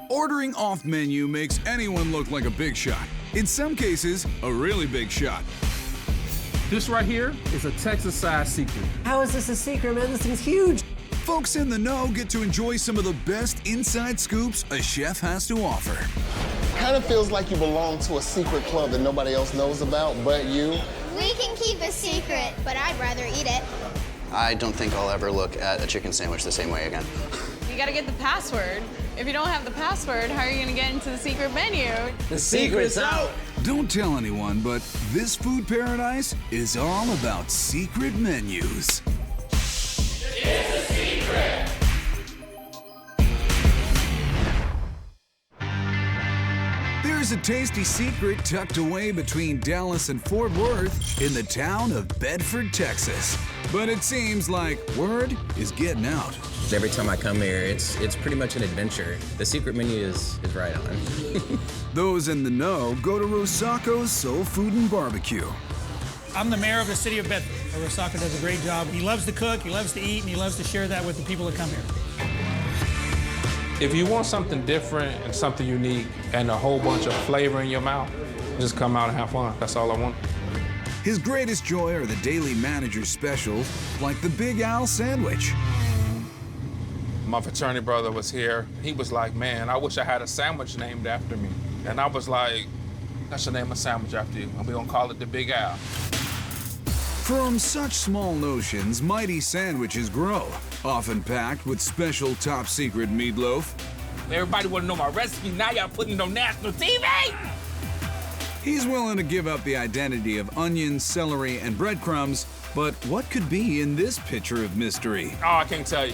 Ordering off menu makes anyone look like a big shot. In some cases, a really big shot. This right here is a Texas-sized secret. How is this a secret, man? This thing's huge. Folks in the know get to enjoy some of the best inside scoops a chef has to offer. Kind of feels like you belong to a secret club that nobody else knows about but you. We can keep a secret, but I'd rather eat it. I don't think I'll ever look at a chicken sandwich the same way again. You gotta get the password. If you don't have the password, how are you gonna get into the secret menu? The secret's out. Don't tell anyone, but this food paradise is all about secret menus. It's a secret. There's a tasty secret tucked away between Dallas and Fort Worth in the town of Bedford, Texas. But it seems like word is getting out. Every time I come here, it's pretty much an adventure. The secret menu is right on. Those in the know go to Rosacco's Soul Food and Barbecue. I'm the mayor of the city of Bedford. Rosacco does a great job. He loves to cook, he loves to eat, and he loves to share that with the people that come here. If you want something different and something unique and a whole bunch of flavor in your mouth, just come out and have fun. That's all I want. His greatest joy are the daily manager specials, like the Big Al sandwich. My fraternity brother was here. He was like, man, I wish I had a sandwich named after me. And I was like, I should name a sandwich after you, and we're gonna call it the Big Al. From such small notions, mighty sandwiches grow, often packed with special top-secret meatloaf. Everybody wanna know my recipe, now y'all putting it on national TV! He's willing to give up the identity of onions, celery, and breadcrumbs, but what could be in this picture of mystery? Oh, I can't tell you.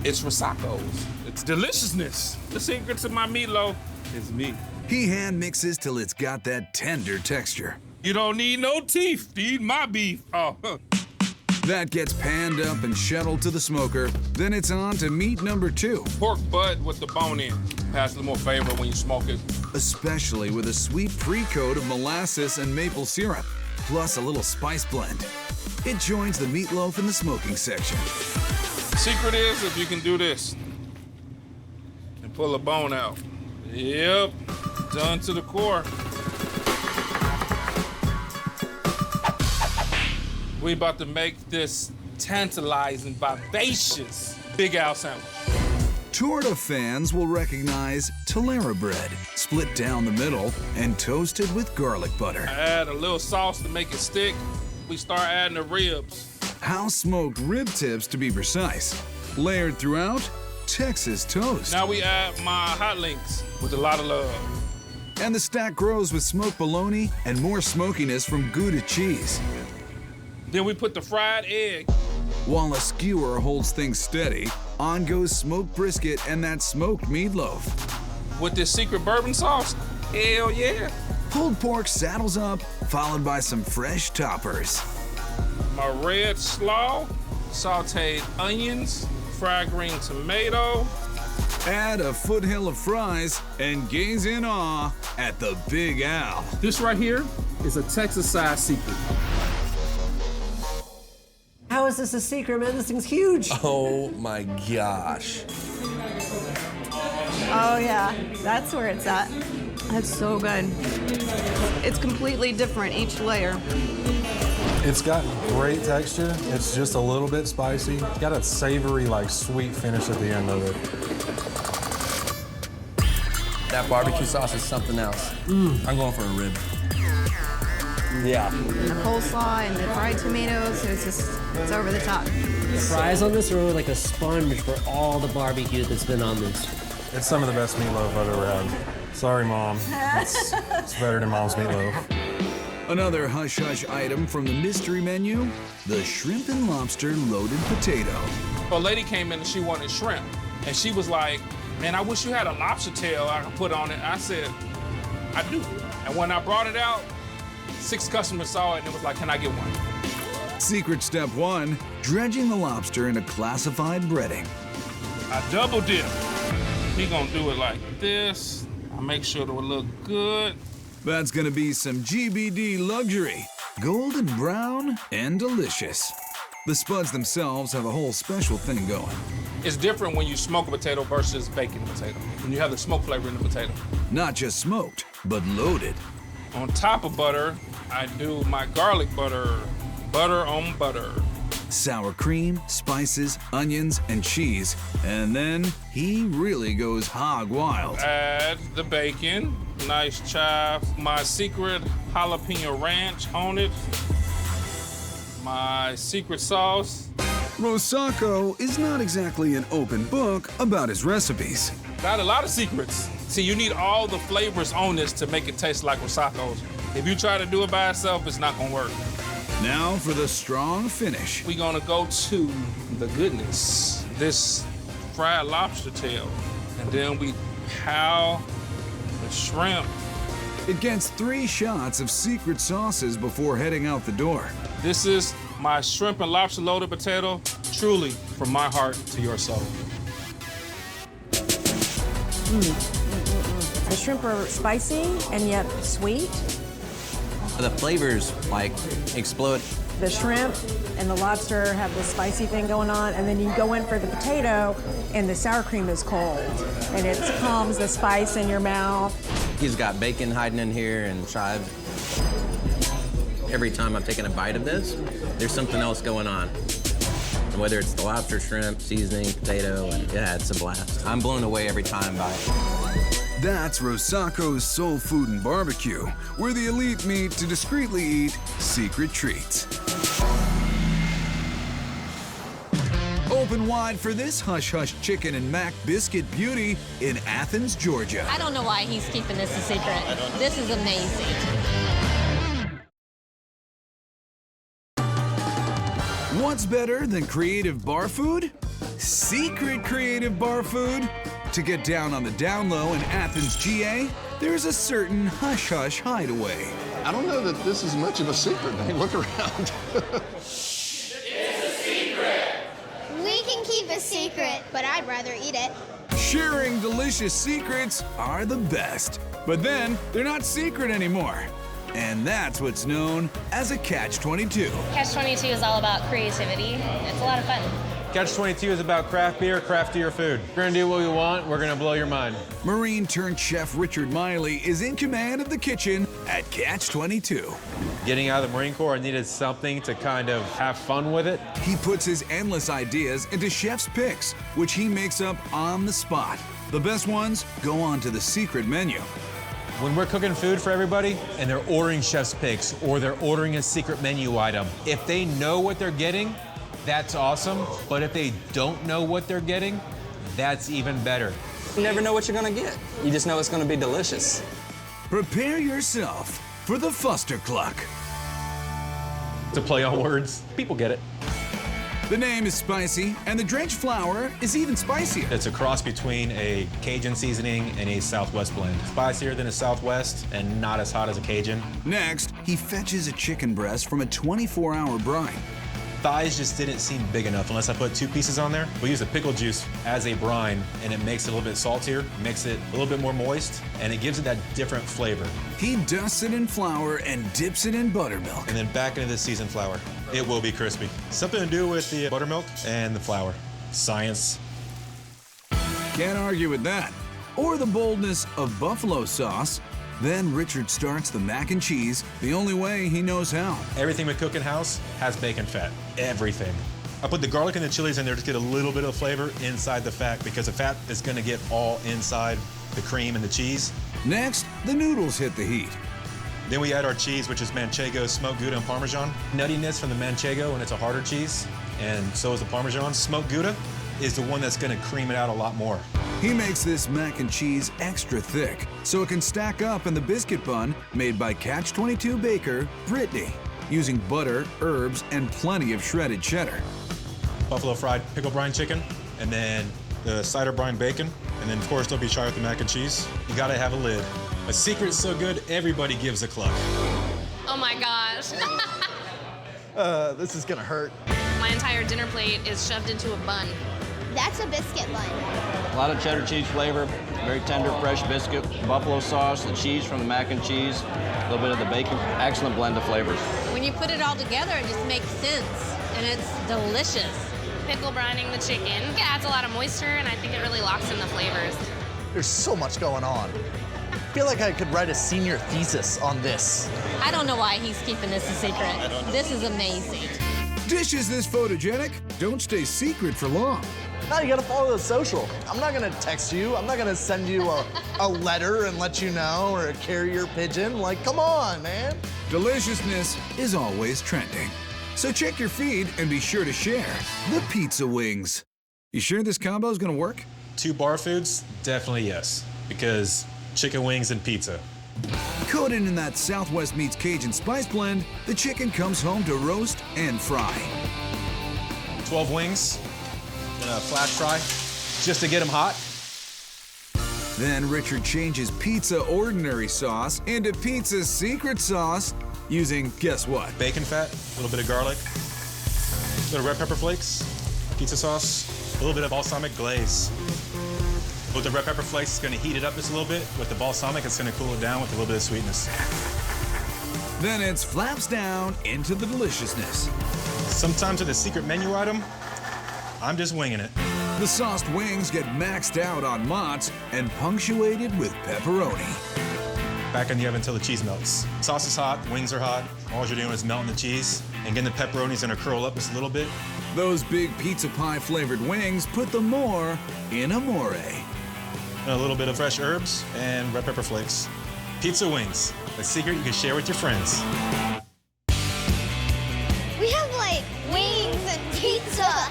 It's Rosacco's. It's deliciousness. The secret to my meatloaf is me. He hand mixes till it's got that tender texture. You don't need no teeth to eat my beef. Oh, That gets panned up and shuttled to the smoker. Then it's on to meat number 2. Pork butt with the bone in. Has a little more flavor when you smoke it. Especially with a sweet pre-coat of molasses and maple syrup, plus a little spice blend. It joins the meatloaf in the smoking section. Secret is if you can do this and pull a bone out. Yep, done to the core. We about to make this tantalizing, vivacious Big Al sandwich. Torta fans will recognize Tulare bread, split down the middle and toasted with garlic butter. I add a little sauce to make it stick. We start adding the ribs. House-smoked rib tips, to be precise. Layered throughout, Texas toast. Now we add my hot links with a lot of love. And the stack grows with smoked bologna and more smokiness from Gouda cheese. Then we put the fried egg. While a skewer holds things steady, on goes smoked brisket and that smoked meatloaf. With this secret bourbon sauce, hell yeah. Pulled pork saddles up, followed by some fresh toppers. My red slaw, sauteed onions, fried green tomato. Add a foothill of fries and gaze in awe at the Big Al. This right here is a Texas-sized secret. How is this a secret, man? This thing's huge. Oh my gosh. Oh yeah, that's where it's at. That's so good. It's completely different, each layer. It's got great texture. It's just a little bit spicy. It's got a savory, like, sweet finish at the end of it. That barbecue sauce is something else. I'm going for a rib. Yeah. And the coleslaw and the fried tomatoes, it's over the top. The fries on this are really like a sponge for all the barbecue that's been on this. It's some of the best meatloaf I've ever had. Sorry, Mom. It's better than Mom's meatloaf. Another hush-hush item from the mystery menu, the shrimp and lobster loaded potato. A lady came in and she wanted shrimp. And she was like, man, I wish you had a lobster tail I could put on it. I said, I do. And when I brought it out, 6 customers saw it and it was like, can I get one? Secret step 1, dredging the lobster in a classified breading. I double dip. He gonna do it like this. I make sure it'll look good. That's gonna be some GBD luxury. Golden brown and delicious. The spuds themselves have a whole special thing going. It's different when you smoke a potato versus baking a potato. When you have the smoke flavor in the potato. Not just smoked, but loaded. On top of butter, I do my garlic butter. Butter on butter. Sour cream, spices, onions, and cheese. And then he really goes hog wild. Add the bacon, nice chive, my secret jalapeno ranch on it, my secret sauce. Rosacco is not exactly an open book about his recipes. Got a lot of secrets. See, you need all the flavors on this to make it taste like Rosacco's. If you try to do it by itself, it's not gonna work. Now for the strong finish. We're gonna go to the goodness. This fried lobster tail. And then we pow the shrimp. It gets 3 shots of secret sauces before heading out the door. This is my shrimp and lobster loaded potato, truly from my heart to your soul. The shrimp are spicy and yet sweet. The flavors, like, explode. The shrimp and the lobster have this spicy thing going on, and then you go in for the potato, and the sour cream is cold. And it calms the spice in your mouth. He's got bacon hiding in here and chives. Every time I'm taking a bite of this, there's something else going on. And whether it's the lobster, shrimp, seasoning, potato, and yeah, it's a blast. I'm blown away every time by it. That's Rosacco's Soul Food and Barbecue, where the elite meet to discreetly eat secret treats. Open wide for this hush-hush chicken and mac biscuit beauty in Athens, Georgia. I don't know why he's keeping this a secret. This is amazing. What's better than creative bar food? Secret creative bar food? To get down on the down low in Athens, GA, there's a certain hush-hush hideaway. I don't know that this is much of a secret. Hey, look around. It's a secret. We can keep a secret, but I'd rather eat it. Sharing delicious secrets are the best, but then they're not secret anymore. And that's what's known as a catch-22. Catch-22 is all about creativity. It's a lot of fun. Catch-22 is about craft beer, craftier food. We're gonna do what we want, we're gonna blow your mind. Marine-turned-chef Richard Miley is in command of the kitchen at Catch-22. Getting out of the Marine Corps, I needed something to kind of have fun with it. He puts his endless ideas into chef's picks, which he makes up on the spot. The best ones go on to the secret menu. When we're cooking food for everybody and they're ordering chef's picks or they're ordering a secret menu item, if they know what they're getting, that's awesome. But if they don't know what they're getting, that's even better. You never know what you're gonna get. You just know it's gonna be delicious. Prepare yourself for the Fustercluck. It's a play on words. People get it. The name is spicy, and the drenched flour is even spicier. It's a cross between a Cajun seasoning and a Southwest blend. Spicier than a Southwest and not as hot as a Cajun. Next, he fetches a chicken breast from a 24-hour brine. Thighs just didn't seem big enough unless I put 2 pieces on there. We use the pickle juice as a brine, and it makes it a little bit saltier, makes it a little bit more moist, and it gives it that different flavor. He dusts it in flour and dips it in buttermilk. And then back into the seasoned flour. It will be crispy. Something to do with the buttermilk and the flour. Science. Can't argue with that. Or the boldness of buffalo sauce. Then Richard starts the mac and cheese the only way he knows how. Everything we cook in-house has bacon fat. Everything. I put the garlic and the chilies in there to get a little bit of flavor inside the fat because the fat is gonna get all inside the cream and the cheese. Next, the noodles hit the heat. Then we add our cheese, which is Manchego, smoked Gouda, and Parmesan. Nuttiness from the Manchego, and it's a harder cheese, and so is the Parmesan. Smoked Gouda is the one that's gonna cream it out a lot more. He makes this mac and cheese extra thick, so it can stack up in the biscuit bun made by Catch-22 baker Brittany, using butter, herbs, and plenty of shredded cheddar. Buffalo fried pickle brine chicken, and then the cider brine bacon, and then of course don't be shy with the mac and cheese. You gotta have a lid. A secret's so good, everybody gives a cluck. Oh my gosh. This is gonna hurt. My entire dinner plate is shoved into a bun. That's a biscuit bun. A lot of cheddar cheese flavor, very tender, fresh biscuit, buffalo sauce, the cheese from the mac and cheese, a little bit of the bacon. Excellent blend of flavors. When you put it all together, it just makes sense, and it's delicious. Pickle brining the chicken. It adds a lot of moisture, and I think it really locks in the flavors. There's so much going on. I feel like I could write a senior thesis on this. I don't know why he's keeping this a secret. This is amazing. Dishes this photogenic don't stay secret for long. Now you gotta follow the social. I'm not gonna text you. I'm not gonna send you a letter and let you know, or a carrier pigeon. Like, come on, man. Deliciousness is always trending. So check your feed and be sure to share the pizza wings. You sure this combo is gonna work? 2 bar foods? Definitely yes, because chicken wings and pizza. Coated in that Southwest meets Cajun spice blend, the chicken comes home to roast and fry. 12 wings in a flash fry, just to get them hot. Then Richard changes pizza ordinary sauce into pizza secret sauce using, guess what? Bacon fat, a little bit of garlic, a little red pepper flakes, pizza sauce, a little bit of balsamic glaze. With the red pepper flakes, it's gonna heat it up just a little bit. With the balsamic, it's gonna cool it down with a little bit of sweetness. Then it's flaps down into the deliciousness. Sometimes with a secret menu item, I'm just winging it. The sauced wings get maxed out on mozz and punctuated with pepperoni. Back in the oven until the cheese melts. Sauce is hot, wings are hot. All you're doing is melting the cheese and getting the pepperonis gonna curl up just a little bit. Those big pizza pie flavored wings put the more in amore. And a little bit of fresh herbs and red pepper flakes. Pizza wings, a secret you can share with your friends. We have like wings and pizza.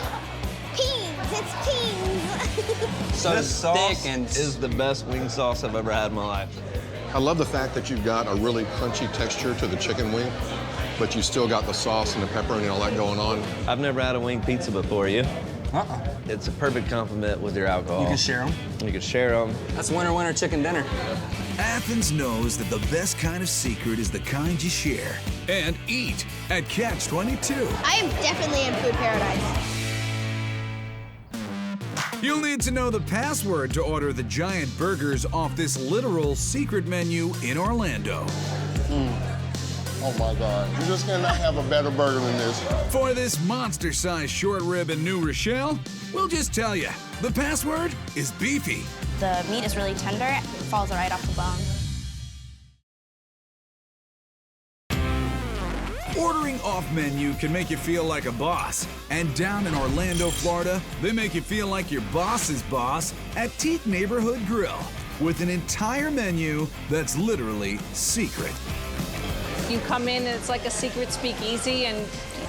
Peens, it's peens. So This thick sauce and is the best wing sauce I've ever had in my life. I love the fact that you've got a really crunchy texture to the chicken wing, but you still got the sauce and the pepperoni and all that going on. I've never had a wing pizza before, you? It's a perfect complement with your alcohol. You can share them. You can share them. That's winter chicken dinner. Athens knows that the best kind of secret is the kind you share and eat at Catch 22. I am definitely in food paradise. You'll need to know the password to order the giant burgers off this literal secret menu in Orlando. Oh my God, you just cannot have a better burger than this. For this monster-sized short rib in New Rochelle, we'll just tell you, the password is beefy. The meat is really tender. It falls right off the bone. Ordering off menu can make you feel like a boss. And down in Orlando, Florida, they make you feel like your boss's boss at Teak Neighborhood Grill with an entire menu that's literally secret. You come in and it's like a secret speakeasy, and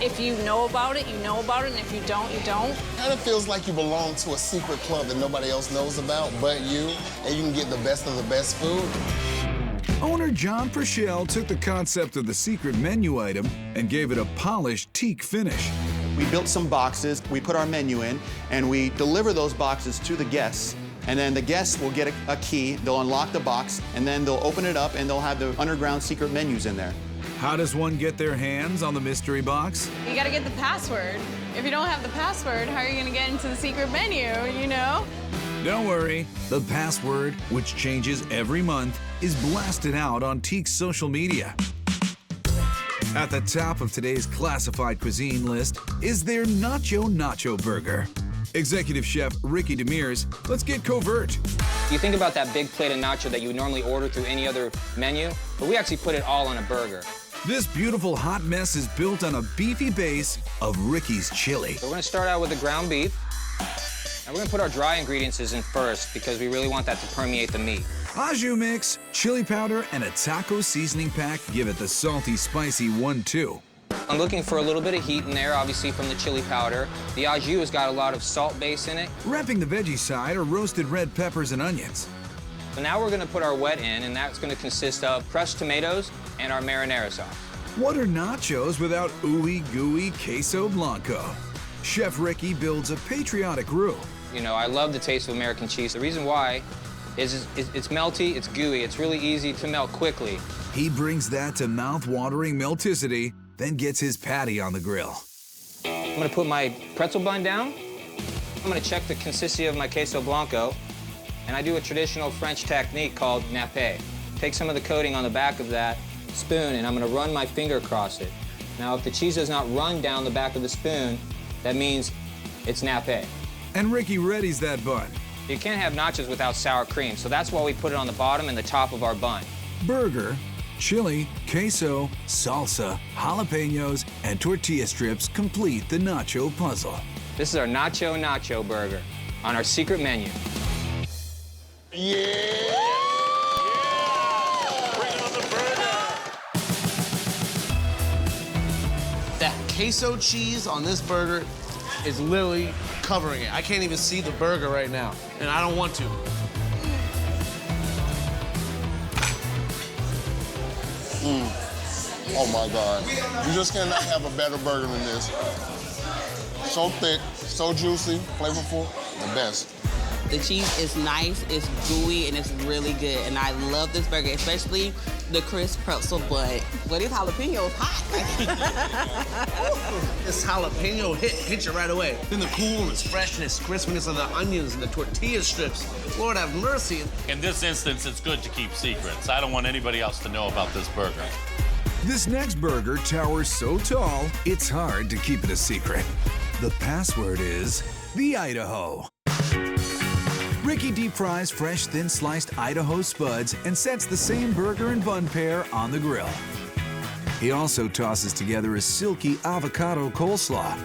if you know about it, you know about it, and if you don't, you don't. Kind of feels like you belong to a secret club that nobody else knows about but you, and you can get the best of the best food. Owner John Purcell took the concept of the secret menu item and gave it a polished teak finish. We built some boxes, we put our menu in, and we deliver those boxes to the guests. And then the guests will get a key, they'll unlock the box, and then they'll open it up and they'll have the underground secret menus in there. How does one get their hands on the mystery box? You gotta get the password. If you don't have the password, how are you gonna get into the secret menu, you know? Don't worry, the password, which changes every month, is blasted out on Teak's social media. At the top of today's classified cuisine list is their Nacho Burger. Executive Chef Ricky Demers, let's get covert. You think about that big plate of nacho that you would normally order through any other menu, but we actually put it all on a burger. This beautiful hot mess is built on a beefy base of Ricky's chili. So we're gonna start out with the ground beef, and we're gonna put our dry ingredients in first because we really want that to permeate the meat. Au jus mix, chili powder, and a taco seasoning pack give it the salty, spicy 1-2. I'm looking for a little bit of heat in there, obviously from the chili powder. The au jus has got a lot of salt base in it. Wrapping the veggie side are roasted red peppers and onions. So now we're gonna put our wet in, and that's gonna consist of crushed tomatoes and our marinara sauce. What are nachos without ooey gooey queso blanco? Chef Ricky builds a patriotic roux. You know, I love the taste of American cheese. The reason why is it's melty, it's gooey, it's really easy to melt quickly. He brings that to mouth-watering melticity, then gets his patty on the grill. I'm gonna put my pretzel bun down, I'm gonna check the consistency of my queso blanco, and I do a traditional French technique called nappe. Take some of the coating on the back of that spoon, and I'm gonna run my finger across it. Now, if the cheese does not run down the back of the spoon, that means it's nappe. And Ricky readies that bun. You can't have nachos without sour cream, so that's why we put it on the bottom and the top of our bun. Burger, chili, queso, salsa, jalapenos, and tortilla strips complete the nacho puzzle. This is our nacho burger on our secret menu. That queso cheese on this burger is literally covering it. I can't even see the burger right now, and I don't want to. Oh my God. You just cannot have a better burger than this. So thick, so juicy, flavorful, the best. The cheese is nice, it's gooey, and it's really good. And I love this burger, especially the crisp pretzel bun. But these jalapenos hot. This jalapeno hit you right away. Then the coolness, freshness, crispiness of the onions and the tortilla strips. Lord have mercy. In this instance, it's good to keep secrets. I don't want anybody else to know about this burger. This next burger towers so tall, it's hard to keep it a secret. The password is the Idaho. Ricky deep fries fresh, thin-sliced Idaho spuds and sets the same burger and bun pair on the grill. He also tosses together a silky avocado coleslaw.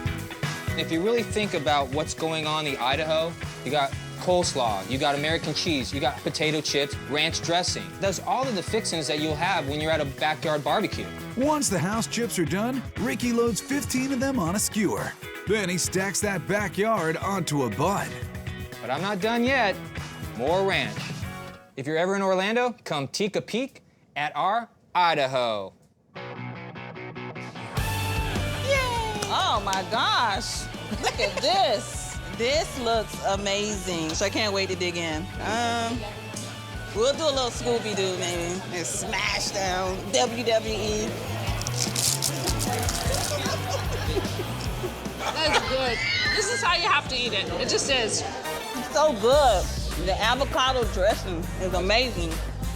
If you really think about what's going on in the Idaho, you got coleslaw, you got American cheese, you got potato chips, ranch dressing. That's all of the fixings that you'll have when you're at a backyard barbecue. Once the house chips are done, Ricky loads 15 of them on a skewer. Then he stacks that backyard onto a bun. But I'm not done yet. More ranch. If you're ever in Orlando, come take a peek at our Idaho. Oh my gosh, look at this. This looks amazing. So I can't wait to dig in. We'll do a little Scooby-Doo maybe and smash down WWE. That's good. This is how you have to eat it. It just is. It's so good. The avocado dressing is amazing.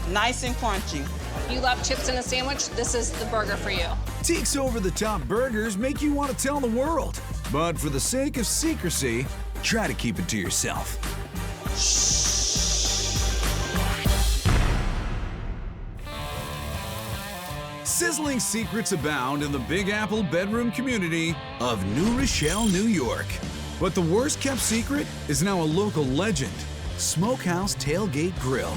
Nice and crunchy. If you love chips in a sandwich, this is the burger for you. Teek's over-the-top burgers make you want to tell the world. But for the sake of secrecy, try to keep it to yourself. Sizzling secrets abound in the Big Apple bedroom community of New Rochelle, New York. But the worst-kept secret is now a local legend, Smokehouse Tailgate Grill.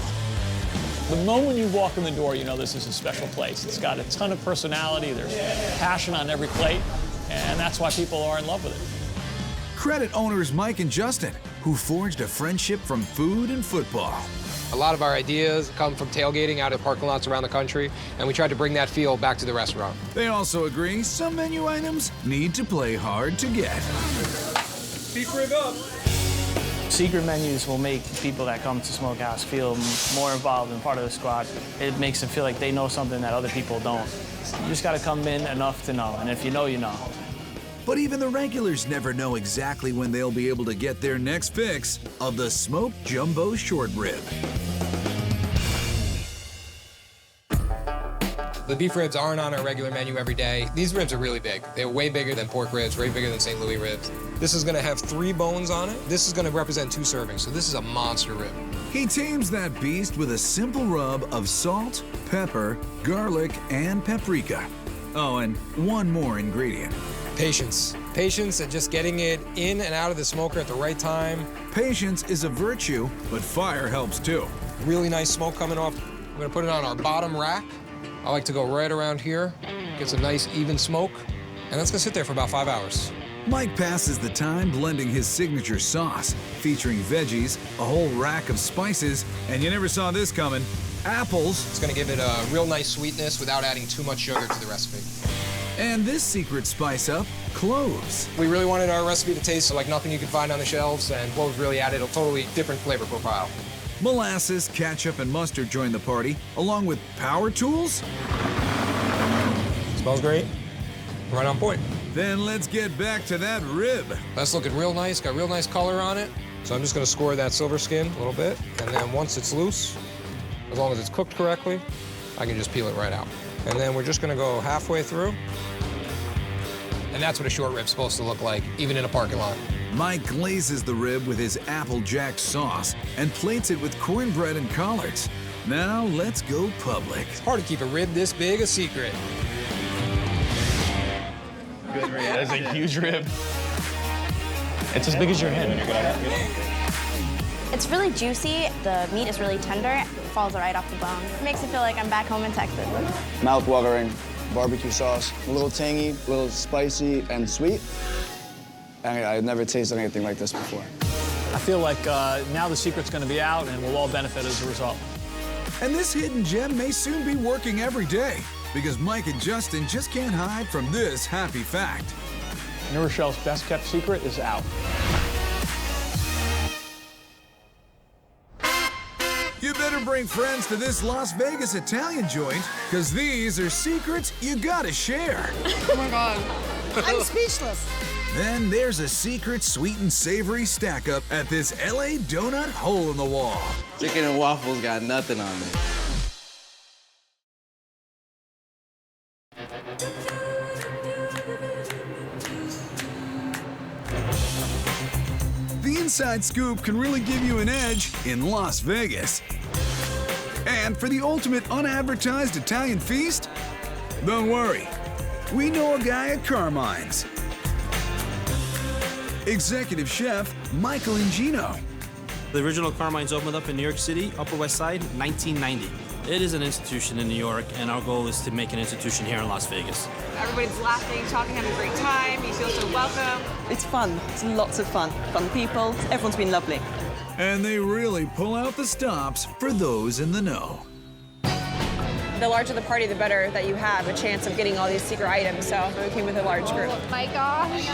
The moment you walk in the door, you know this is a special place. It's got a ton of personality, there's passion on every plate, and that's why people are in love with it. Credit owners Mike and Justin, who forged a friendship from food and football. A lot of our ideas come from tailgating out of parking lots around the country, and we tried to bring that feel back to the restaurant. They also agree some menu items need to play hard to get. Beef rib up. Secret menus will make people that come to Smokehouse feel more involved and part of the squad. It makes them feel like they know something that other people don't. You just gotta come in enough to know, and if you know, you know. But even the regulars never know exactly when they'll be able to get their next fix of the smoked jumbo short rib. The beef ribs aren't on our regular menu every day. These ribs are really big. They're way bigger than pork ribs, way bigger than St. Louis ribs. This is gonna have 3 bones on it. This is gonna represent 2 servings, so this is a monster rib. He tames that beast with a simple rub of salt, pepper, garlic, and paprika. Oh, and one more ingredient. Patience. Patience and just getting it in and out of the smoker at the right time. Patience is a virtue, but fire helps too. Really nice smoke coming off. I'm gonna put it on our bottom rack. I like to go right around here, gets a nice even smoke, and that's gonna sit there for about 5 hours. Mike passes the time blending his signature sauce, featuring veggies, a whole rack of spices, and you never saw this coming, apples. It's gonna give it a real nice sweetness without adding too much sugar to the recipe. And this secret spice up, cloves. We really wanted our recipe to taste like nothing you could find on the shelves, and cloves really added a totally different flavor profile. Molasses, ketchup, and mustard join the party, along with power tools. Smells great. Right on point. Then let's get back to that rib. That's looking real nice, got real nice color on it. So I'm just gonna score that silver skin a little bit, and then once it's loose, as long as it's cooked correctly, I can just peel it right out. And then we're just gonna go halfway through. And that's what a short rib's supposed to look like, even in a parking lot. Mike glazes the rib with his Apple Jack sauce and plates it with cornbread and collards. Now let's go public. It's hard to keep a rib this big a secret. Good rib. That's a huge rib. It's as big as your head. It's really juicy. The meat is really tender. It falls right off the bone. It makes me feel like I'm back home in Texas. Mouth-watering barbecue sauce. A little tangy, a little spicy and sweet. I've never tasted anything like this before. I feel like now the secret's going to be out and we'll all benefit as a result. And this hidden gem may soon be working every day because Mike and Justin just can't hide from this happy fact. New Rochelle's best kept secret is out. You better bring friends to this Las Vegas Italian joint, because these are secrets you gotta share. Oh my God. I'm speechless. Then there's a secret sweet and savory stack up at this LA donut hole in the wall. Chicken and waffles got nothing on me. The inside scoop can really give you an edge in Las Vegas. And for the ultimate unadvertised Italian feast, don't worry, we know a guy at Carmine's. Executive Chef Michael Ingino. The original Carmine's opened up in New York City, Upper West Side, 1990. It is an institution in New York, and our goal is to make an institution here in Las Vegas. Everybody's laughing, talking, having a great time. You feel so welcome. It's fun. It's lots of fun. Fun people. Everyone's been lovely. And they really pull out the stops for those in the know. The larger the party, the better that you have a chance of getting all these secret items. So we came with a large group. Oh my gosh.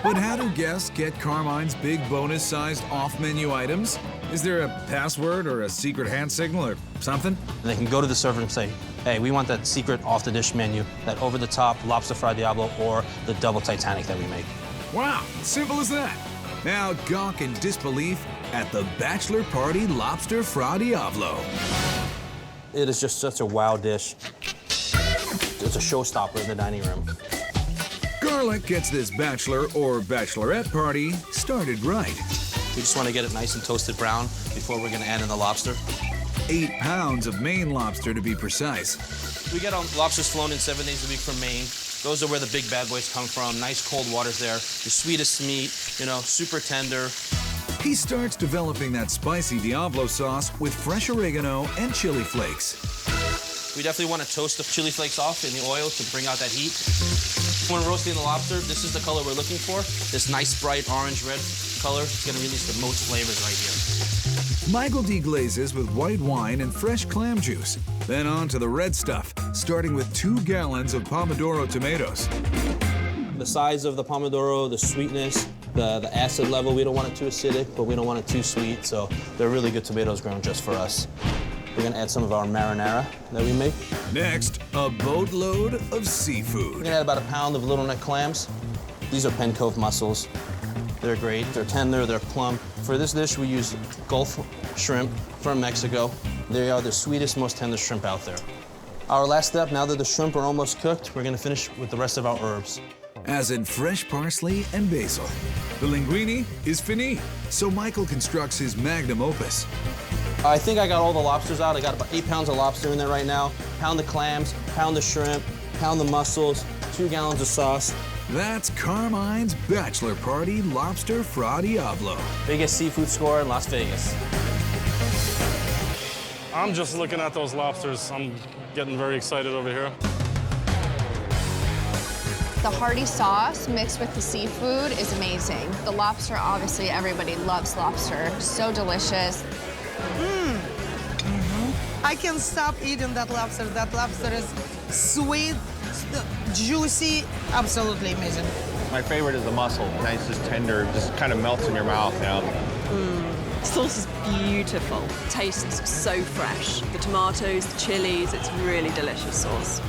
But how do guests get Carmine's big bonus-sized off-menu items? Is there a password or a secret hand signal or something? They can go to the server and say, hey, we want that secret off-the-dish menu, that over-the-top lobster fry Diablo, or the double Titanic that we make. Wow, simple as that. Now gawk in disbelief at the bachelor party lobster fra Diablo. It is just such a wow dish. It's a showstopper in the dining room. Garlic gets this bachelor or bachelorette party started right. We just want to get it nice and toasted brown before we're going to add in the lobster. 8 pounds of Maine lobster to be precise. We get lobsters flown in 7 days a week from Maine. Those are where the big bad boys come from. Nice cold waters there. The sweetest meat, you know, super tender. He starts developing that spicy Diablo sauce with fresh oregano and chili flakes. We definitely want to toast the chili flakes off in the oil to bring out that heat. When roasting the lobster, this is the color we're looking for. This nice, bright orange-red color. It's going to release the most flavors right here. Michael deglazes with white wine and fresh clam juice. Then on to the red stuff, starting with 2 gallons of Pomodoro tomatoes. The size of the Pomodoro, the sweetness, the acid level, we don't want it too acidic, but we don't want it too sweet, so they're really good tomatoes grown just for us. We're gonna add some of our marinara that we make. Next, a boatload of seafood. We're gonna add about 1 pound of little neck clams. These are Penn Cove mussels. They're great, they're tender, they're plump. For this dish, we use Gulf shrimp from Mexico. They are the sweetest, most tender shrimp out there. Our last step, now that the shrimp are almost cooked, we're gonna finish with the rest of our herbs. As in fresh parsley and basil. The linguine is fini, so Michael constructs his magnum opus. I think I got all the lobsters out. I got about 8 pounds of lobster in there right now. Pound the clams, pound the shrimp, pound the mussels, 2 gallons of sauce. That's Carmine's Bachelor Party Lobster Fra Diablo. Biggest seafood score in Las Vegas. I'm just looking at those lobsters. I'm getting very excited over here. The hearty sauce mixed with the seafood is amazing. The lobster, obviously, everybody loves lobster. So delicious. I can't stop eating that lobster. That lobster is sweet, juicy, absolutely amazing. My favorite is the mussel. Nice, just tender, just kind of melts in your mouth, you know. Sauce is beautiful. Tastes so fresh. The tomatoes, the chilies, it's really delicious sauce.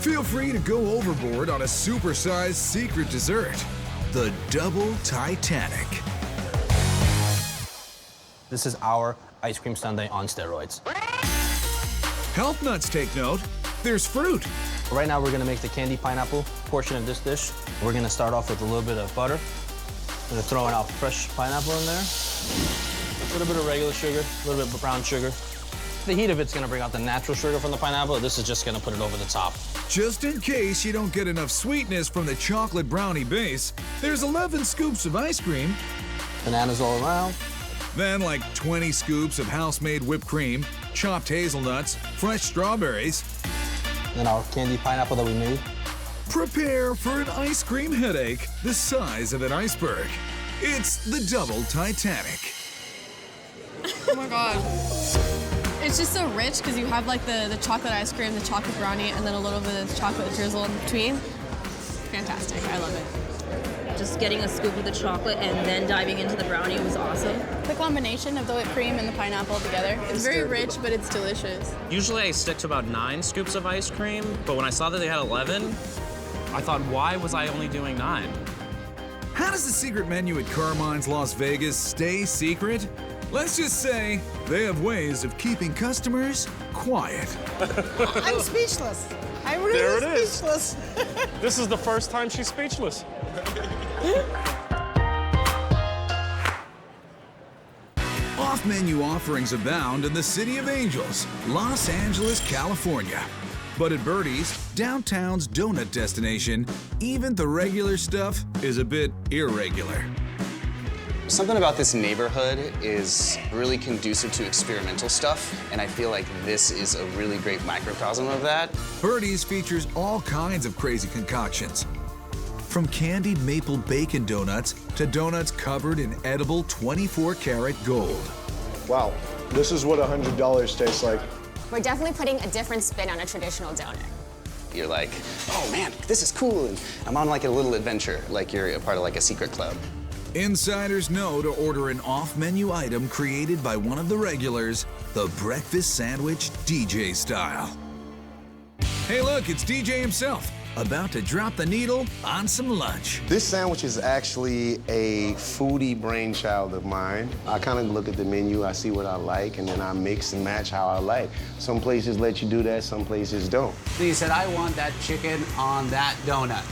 Feel free to go overboard on a supersized secret dessert, the Double Titanic. This is our ice cream sundae on steroids. Health nuts take note. There's fruit. Right now, we're gonna make the candy pineapple portion of this dish. We're gonna start off with a little bit of butter. We're gonna throw out fresh pineapple in there. A little bit of regular sugar, a little bit of brown sugar. The heat of it's gonna bring out the natural sugar from the pineapple. This is just gonna put it over the top. Just in case you don't get enough sweetness from the chocolate brownie base, there's 11 scoops of ice cream. Bananas all around. Then like 20 scoops of house-made whipped cream, chopped hazelnuts, fresh strawberries. Then our candy pineapple that we made. Prepare for an ice cream headache the size of an iceberg. It's the Double Titanic. Oh my God. It's just so rich because you have like the chocolate ice cream, the chocolate brownie, and then a little bit of chocolate drizzle in between. Fantastic, I love it. Just getting a scoop of the chocolate and then diving into the brownie was awesome. The combination of the whipped cream and the pineapple together. It's very rich, but it's delicious. Usually I stick to about 9 scoops of ice cream, but when I saw that they had 11, I thought, why was I only doing 9? How does the secret menu at Carmine's Las Vegas stay secret? Let's just say they have ways of keeping customers quiet. I'm speechless. I'm There really it is. speechless. This is the first time she's speechless. Off-menu offerings abound in the City of Angels, Los Angeles, California. But at Birdie's, downtown's donut destination, even the regular stuff is a bit irregular. Something about this neighborhood is really conducive to experimental stuff, and I feel like this is a really great microcosm of that. Birdie's features all kinds of crazy concoctions. From candied maple bacon donuts to donuts covered in edible 24-karat gold. Wow, this is what $100 tastes like. We're definitely putting a different spin on a traditional donut. You're like, oh man, this is cool, and I'm on like a little adventure, like you're a part of like a secret club. Insiders know to order an off-menu item created by one of the regulars, the breakfast sandwich DJ style. Hey look, it's DJ himself, about to drop the needle on some lunch. This sandwich is actually a foodie brainchild of mine. I kind of look at the menu, I see what I like, and then I mix and match how I like. Some places let you do that, some places don't. So he said, I want that chicken on that donut.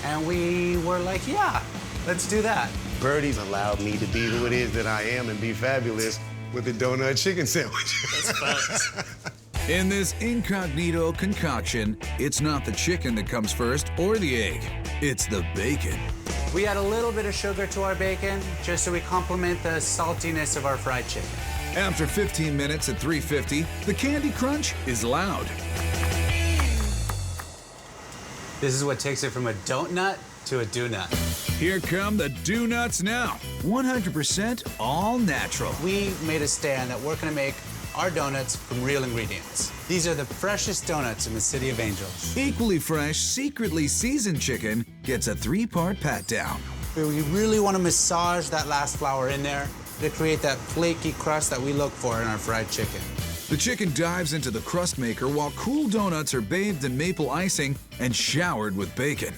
And we were like, yeah, let's do that. Birdie's allowed me to be who it is that I am and be fabulous with the donut chicken sandwich. In this incognito concoction, it's not the chicken that comes first or the egg, it's the bacon. We add a little bit of sugar to our bacon just so we complement the saltiness of our fried chicken. After 15 minutes at 350, the candy crunch is loud. This is what takes it from a don't nut to a do nut. Here come the do nuts now. 100% all natural. We made a stand that we're gonna make our donuts from real ingredients. These are the freshest donuts in the City of Angels. Equally fresh, secretly seasoned chicken gets a 3-part pat down. We really want to massage that last flour in there to create that flaky crust that we look for in our fried chicken. The chicken dives into the crust maker while cool donuts are bathed in maple icing and showered with bacon.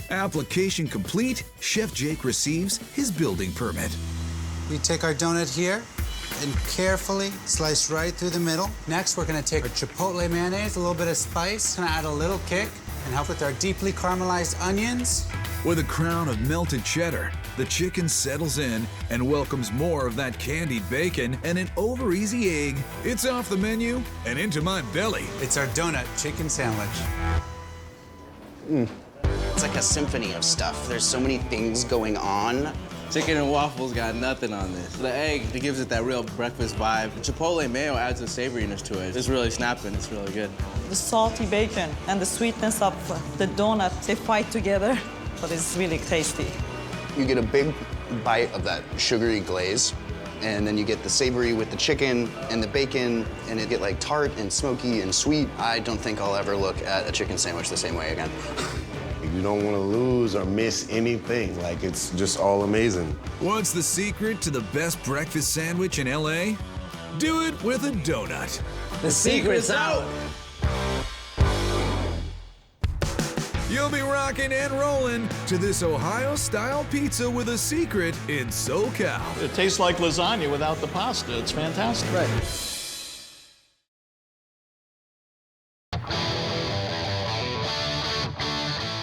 Application complete, Chef Jake receives his building permit. We take our donut here and carefully slice right through the middle. Next, we're gonna take our chipotle mayonnaise, a little bit of spice, gonna add a little kick and help with our deeply caramelized onions. With a crown of melted cheddar, the chicken settles in and welcomes more of that candied bacon and an over-easy egg. It's off the menu and into my belly. It's our donut chicken sandwich. It's like a symphony of stuff. There's so many things going on. Chicken and waffles got nothing on this. The egg, it gives it that real breakfast vibe. The chipotle mayo adds a savoriness to it. It's really snapping, it's really good. The salty bacon and the sweetness of the donut, they fight together, but it's really tasty. You get a big bite of that sugary glaze, and then you get the savory with the chicken and the bacon, and it get like tart and smoky and sweet. I don't think I'll ever look at a chicken sandwich the same way again. You don't want to lose or miss anything. Like, it's just all amazing. What's the secret to the best breakfast sandwich in LA? Do it with a donut. The secret's out. You'll be rocking and rolling to this Ohio-style pizza with a secret in SoCal. It tastes like lasagna without the pasta. It's fantastic. Right.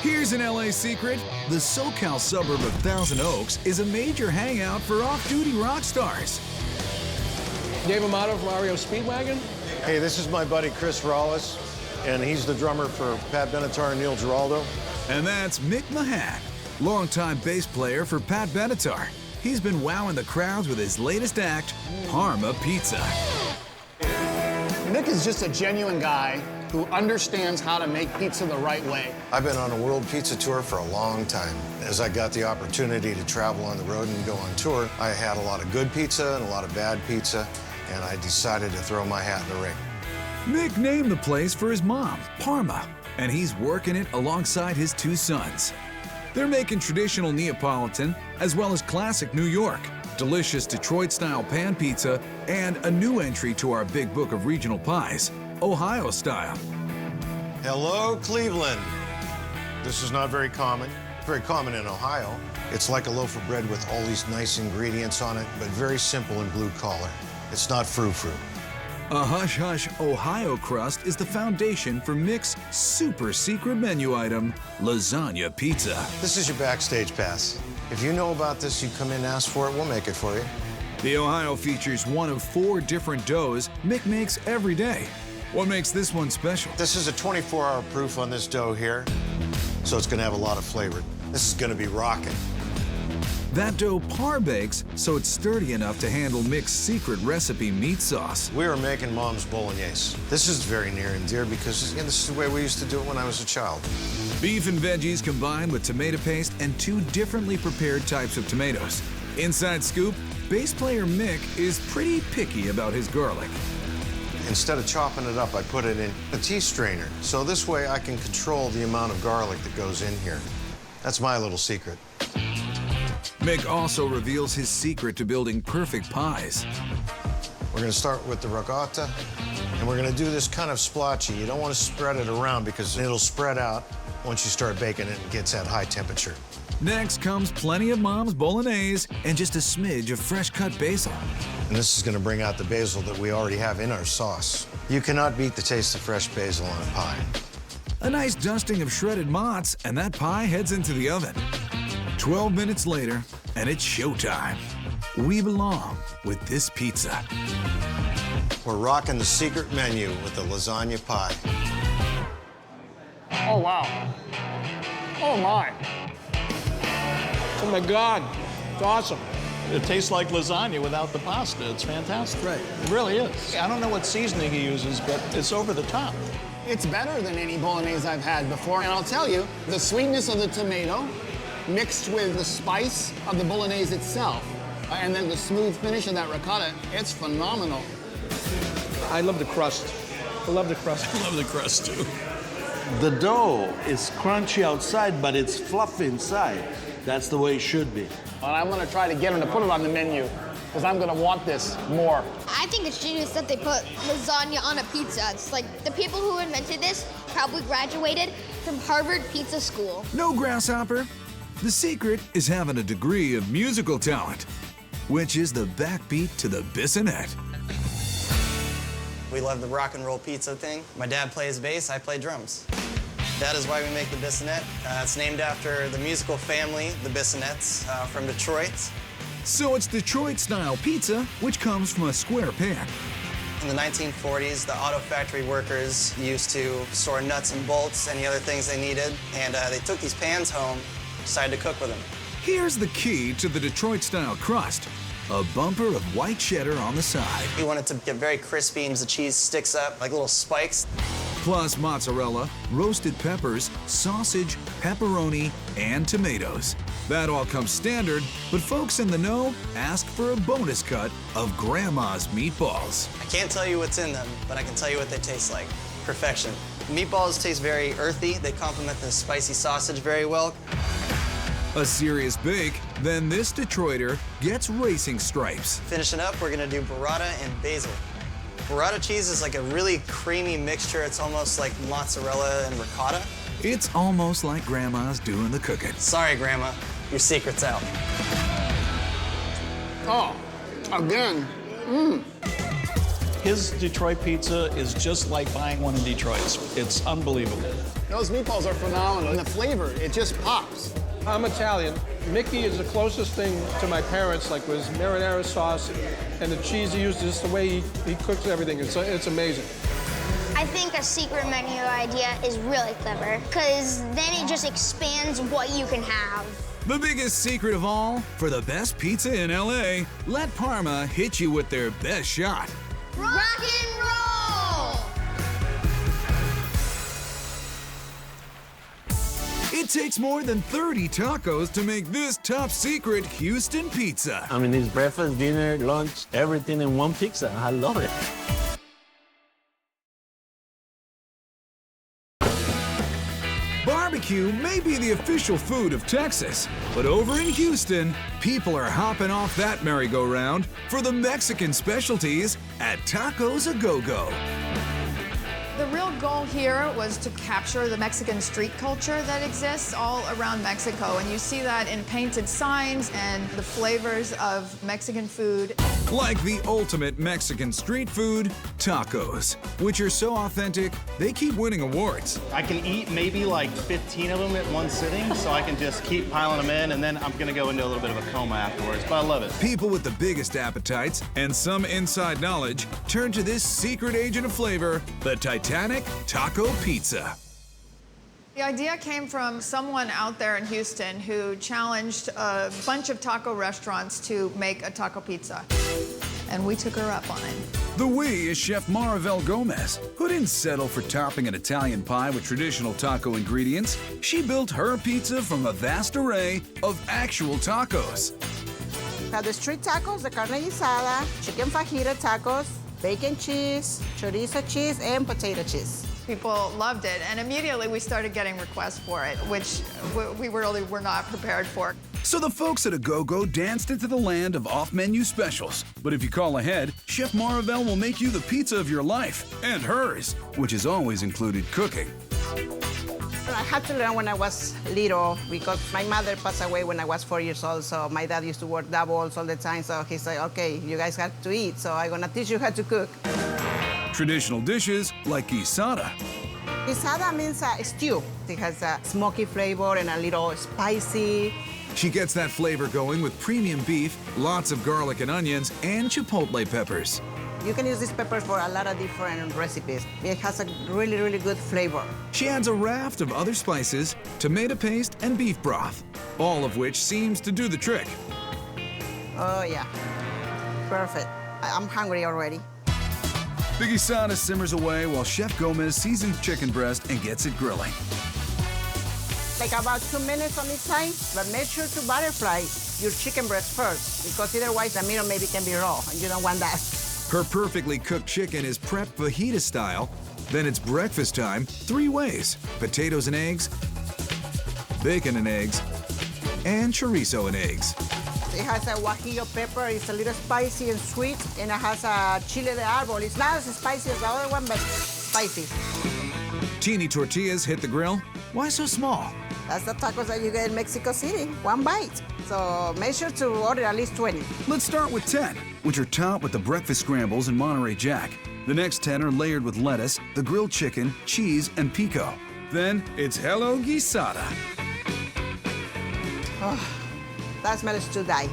Here's an LA secret. The SoCal suburb of Thousand Oaks is a major hangout for off-duty rock stars. Dave Amato from REO Speedwagon. Hey, this is my buddy Chris Rawlis, and he's the drummer for Pat Benatar and Neil Giraldo. And that's Mick Mahan, longtime bass player for Pat Benatar. He's been wowing the crowds with his latest act, Parma Pizza. Mick is just a genuine guy who understands how to make pizza the right way. I've been on a world pizza tour for a long time. As I got the opportunity to travel on the road and go on tour, I had a lot of good pizza and a lot of bad pizza, and I decided to throw my hat in the ring. Mick named the place for his mom, Parma, and he's working it alongside his two sons. They're making traditional Neapolitan as well as classic New York, delicious Detroit-style pan pizza, and a new entry to our big book of regional pies, Ohio style. Hello, Cleveland. This is not very common in Ohio. It's like a loaf of bread with all these nice ingredients on it, but very simple and blue collar. It's not frou-frou. A hush-hush Ohio crust is the foundation for Mick's super secret menu item, lasagna pizza. This is your backstage pass. If you know about this, you come in and ask for it, we'll make it for you. The Ohio features one of 4 different doughs Mick makes every day. What makes this one special? This is a 24-hour proof on this dough here, so it's gonna have a lot of flavor. This is gonna be rocking. That dough par bakes so it's sturdy enough to handle Mick's secret recipe meat sauce. We are making Mom's Bolognese. This is very near and dear because this is the way we used to do it when I was a child. Beef and veggies combined with tomato paste and 2 differently prepared types of tomatoes. Inside scoop, bass player Mick is pretty picky about his garlic. Instead of chopping it up, I put it in a tea strainer. So this way I can control the amount of garlic that goes in here. That's my little secret. Mick also reveals his secret to building perfect pies. We're gonna start with the ricotta, and we're gonna do this kind of splotchy. You don't want to spread it around because it'll spread out once you start baking it and it gets at high temperature. Next comes plenty of Mom's Bolognese and just a smidge of fresh-cut basil. And this is gonna bring out the basil that we already have in our sauce. You cannot beat the taste of fresh basil on a pie. A nice dusting of shredded mozz, and that pie heads into the oven. 12 minutes later, and it's showtime. We belong with this pizza. We're rocking the secret menu with the lasagna pie. Oh, wow. Oh, my. Oh, my God. It's awesome. It tastes like lasagna without the pasta. It's fantastic. Right. It really is. I don't know what seasoning he uses, but it's over the top. It's better than any bolognese I've had before, and I'll tell you, the sweetness of the tomato mixed with the spice of the bolognese itself, and then the smooth finish of that ricotta, it's phenomenal. I love the crust. I love the crust. I love the crust, too. The dough is crunchy outside, but it's fluffy inside. That's the way it should be. And I'm gonna try to get them to put it on the menu, because I'm gonna want this more. I think it's genius that they put lasagna on a pizza. It's like the people who invented this probably graduated from Harvard Pizza School. No, grasshopper. The secret is having a degree of musical talent, which is the backbeat to the bissonette. We love the rock and roll pizza thing. My dad plays bass, I play drums. That is why we make the bissonette. It's named after the musical family, the Bissonettes, from Detroit. So it's Detroit-style pizza, which comes from a square pan. In the 1940s, the auto factory workers used to store nuts and bolts, any other things they needed, and they took these pans home, decided to cook with them. Here's the key to the Detroit-style crust. A bumper of white cheddar on the side. We want it to get very crispy and the cheese sticks up like little spikes. Plus mozzarella, roasted peppers, sausage, pepperoni, and tomatoes. That all comes standard, but folks in the know ask for a bonus cut of Grandma's meatballs. I can't tell you what's in them, but I can tell you what they taste like. Perfection. Meatballs taste very earthy. They complement the spicy sausage very well. A serious bake, then this Detroiter gets racing stripes. Finishing up, we're gonna do burrata and basil. Burrata cheese is like a really creamy mixture. It's almost like mozzarella and ricotta. It's almost like Grandma's doing the cooking. Sorry, Grandma. Your secret's out. Oh, again. His Detroit pizza is just like buying one in Detroit. It's unbelievable. Those meatballs are phenomenal, and the flavor, it just pops. I'm Italian. Mickey is the closest thing to my parents, like with marinara sauce, and the cheese he uses, just the way he cooks everything. It's amazing. I think a secret menu idea is really clever, because then it just expands what you can have. The biggest secret of all, for the best pizza in LA, let Parma hit you with their best shot. Rock and roll! It takes more than 30 tacos to make this top secret Houston pizza. I mean, it's breakfast, dinner, lunch, everything in one pizza. I love it. Barbecue may be the official food of Texas, but over in Houston, people are hopping off that merry-go-round for the Mexican specialties at Tacos A Go-Go. The real goal here was to capture the Mexican street culture that exists all around Mexico, and you see that in painted signs and the flavors of Mexican food. Like the ultimate Mexican street food, tacos, which are so authentic, they keep winning awards. I can eat maybe like 15 of them at one sitting, so I can just keep piling them in, and then I'm gonna go into a little bit of a coma afterwards, but I love it. People with the biggest appetites and some inside knowledge turn to this secret agent of flavor, the Titanic Taco Pizza. The idea came from someone out there in Houston who challenged a bunch of taco restaurants to make a taco pizza, and we took her up on it. The we is Chef Maribel Gomez, who didn't settle for topping an Italian pie with traditional taco ingredients. She built her pizza from a vast array of actual tacos. We have the street tacos, the carne guisada, chicken fajita tacos, bacon cheese, chorizo cheese, and potato cheese. People loved it, and immediately we started getting requests for it, which we really were not prepared for. So the folks at A Go-Go danced into the land of off-menu specials. But if you call ahead, Chef Maribel will make you the pizza of your life, and hers, which has always included cooking. I had to learn when I was little because my mother passed away when I was 4 years old, so my dad used to work doubles all the time, so he said, okay, you guys have to eat, so I'm gonna teach you how to cook. Traditional dishes like guisada. Guisada means a stew. It has a smoky flavor and a little spicy. She gets that flavor going with premium beef, lots of garlic and onions, and chipotle peppers. You can use these peppers for a lot of different recipes. It has a really, really good flavor. She adds a raft of other spices, tomato paste, and beef broth, all of which seems to do the trick. Oh, yeah. Perfect. I'm hungry already. The guisada simmers away while Chef Gomez seasons chicken breast and gets it grilling. Like about 2 minutes on each side, but make sure to butterfly your chicken breast first, because otherwise the meat maybe can be raw, and you don't want that. Her perfectly cooked chicken is prepped fajita style. Then it's breakfast time 3 ways: potatoes and eggs, bacon and eggs, and chorizo and eggs. It has a guajillo pepper. It's a little spicy and sweet, and it has a chile de árbol. It's not as spicy as the other one, but spicy. Teeny tortillas hit the grill. Why so small? That's the tacos that you get in Mexico City, 1 bite. So make sure to order at least 20. Let's start with 10, which are topped with the breakfast scrambles and Monterey Jack. The next 10 are layered with lettuce, the grilled chicken, cheese, and pico. Then it's Hello Guisada. Oh, that smells to die.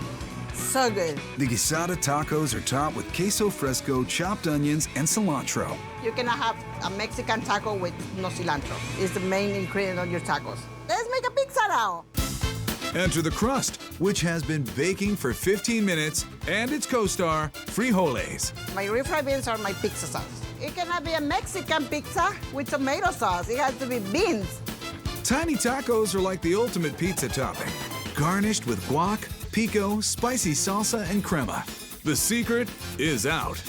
So good. The guisada tacos are topped with queso fresco, chopped onions, and cilantro. You cannot have a Mexican taco with no cilantro. It's the main ingredient on your tacos. Let's make a pizza now. Enter the crust, which has been baking for 15 minutes, and its co-star, frijoles. My refried beans are my pizza sauce. It cannot be a Mexican pizza with tomato sauce. It has to be beans. Tiny tacos are like the ultimate pizza topping, garnished with guac, pico, spicy salsa, and crema. The secret is out.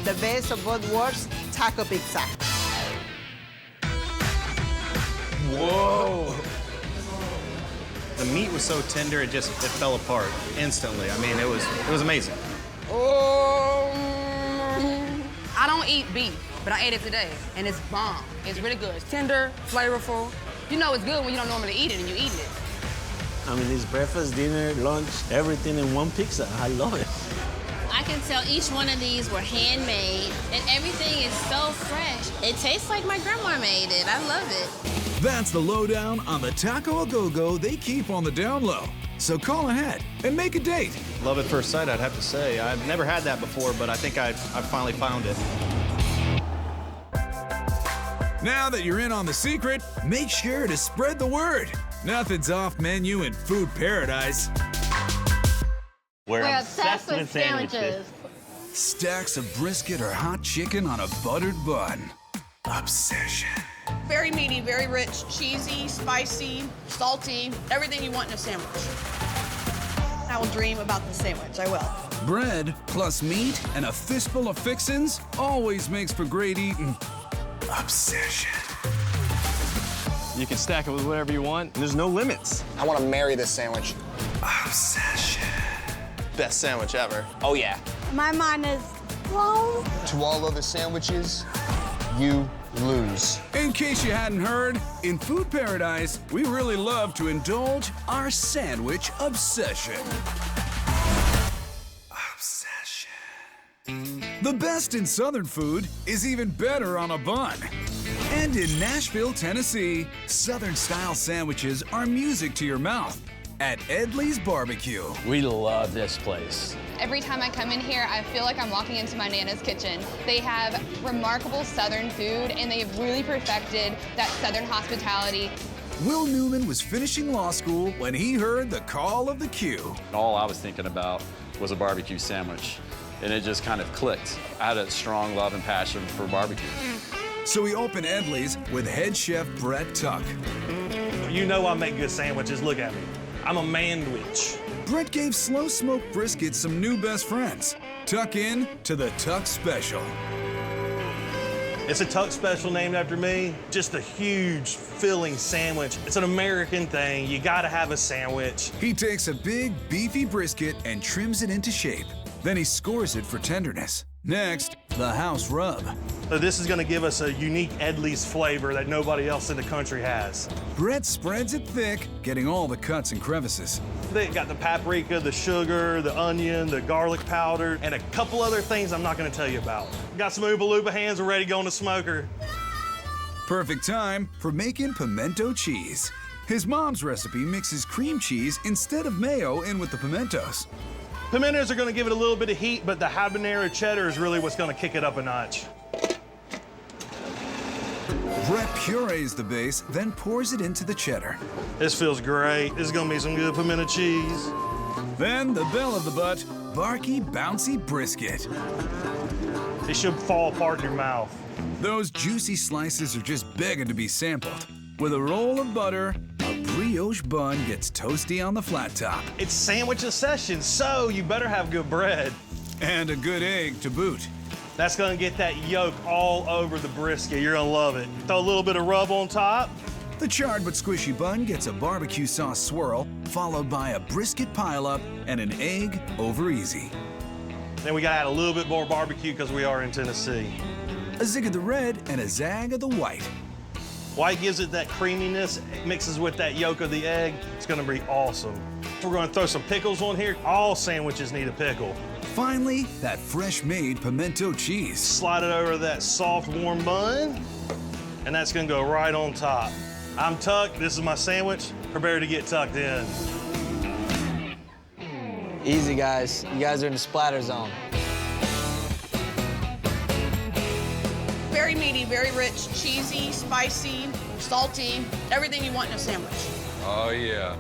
The best of both worlds, taco pizza. Whoa! The meat was so tender, it fell apart instantly. I mean, it was amazing. Oh! I don't eat beef, but I ate it today, and it's bomb. It's really good. It's tender, flavorful. You know it's good when you don't normally eat it, and you eat it. I mean, it's breakfast, dinner, lunch, everything in one pizza. I love it. I can tell each one of these were handmade, and everything is so fresh. It tastes like my grandma made it. I love it. That's the lowdown on the taco a-go-go they keep on the down low. So call ahead and make a date. Love at first sight, I'd have to say. I've never had that before, but I think I've finally found it. Now that you're in on the secret, make sure to spread the word. Nothing's off menu in Food Paradise. We're obsessed with sandwiches. Stacks of brisket or hot chicken on a buttered bun. Obsession. Very meaty, very rich, cheesy, spicy, salty, everything you want in a sandwich. I will dream about the sandwich, I will. Bread plus meat and a fistful of fixins always makes for great eating. Obsession. You can stack it with whatever you want. There's no limits. I want to marry this sandwich. Obsession. Best sandwich ever. Oh, yeah. My mind is blown. To all other sandwiches, you lose. In case you hadn't heard, in Food Paradise, we really love to indulge our sandwich obsession. The best in Southern food is even better on a bun. And in Nashville, Tennessee, Southern-style sandwiches are music to your mouth at Edley's Barbecue. We love this place. Every time I come in here, I feel like I'm walking into my Nana's kitchen. They have remarkable Southern food, and they've really perfected that Southern hospitality. Will Newman was finishing law school when he heard the call of the Q. All I was thinking about was a barbecue sandwich, and it just kind of clicked. I had a strong love and passion for barbecue. So he opened Edley's with head chef Brett Tuck. You know I make good sandwiches. Look at me. I'm a man-wich. Brett gave slow-smoked brisket some new best friends. Tuck in to the Tuck Special. It's a Tuck Special named after me. Just a huge, filling sandwich. It's an American thing. You gotta have a sandwich. He takes a big, beefy brisket and trims it into shape. Then he scores it for tenderness. Next, the house rub. So this is gonna give us a unique Edley's flavor that nobody else in the country has. Brett spreads it thick, getting all the cuts and crevices. They got the paprika, the sugar, the onion, the garlic powder, and a couple other things I'm not gonna tell you about. Got some Oompa Loompa hands, we're ready to go in the smoker. Perfect time for making pimento cheese. His mom's recipe mixes cream cheese instead of mayo in with the pimentos. Pimentos are gonna give it a little bit of heat, but the habanero cheddar is really what's gonna kick it up a notch. Brett purees the base, then pours it into the cheddar. This feels great. This is gonna be some good pimento cheese. Then the belle of the butt, barky, bouncy brisket. It should fall apart in your mouth. Those juicy slices are just begging to be sampled. With a roll of butter, a brioche bun gets toasty on the flat top. It's sandwich session, so you better have good bread. And a good egg to boot. That's gonna get that yolk all over the brisket. You're gonna love it. Throw a little bit of rub on top. The charred but squishy bun gets a barbecue sauce swirl, followed by a brisket pileup and an egg over easy. Then we gotta add a little bit more barbecue because we are in Tennessee. A zig of the red and a zag of the white. White gives it that creaminess, it mixes with that yolk of the egg. It's gonna be awesome. We're gonna throw some pickles on here. All sandwiches need a pickle. Finally, that fresh-made pimento cheese. Slide it over that soft, warm bun, and that's gonna go right on top. I'm Tuck, this is my sandwich. Prepare to get tucked in. Easy, guys. You guys are in the splatter zone. Very meaty, very rich, cheesy, spicy, salty, everything you want in a sandwich. Oh, yeah.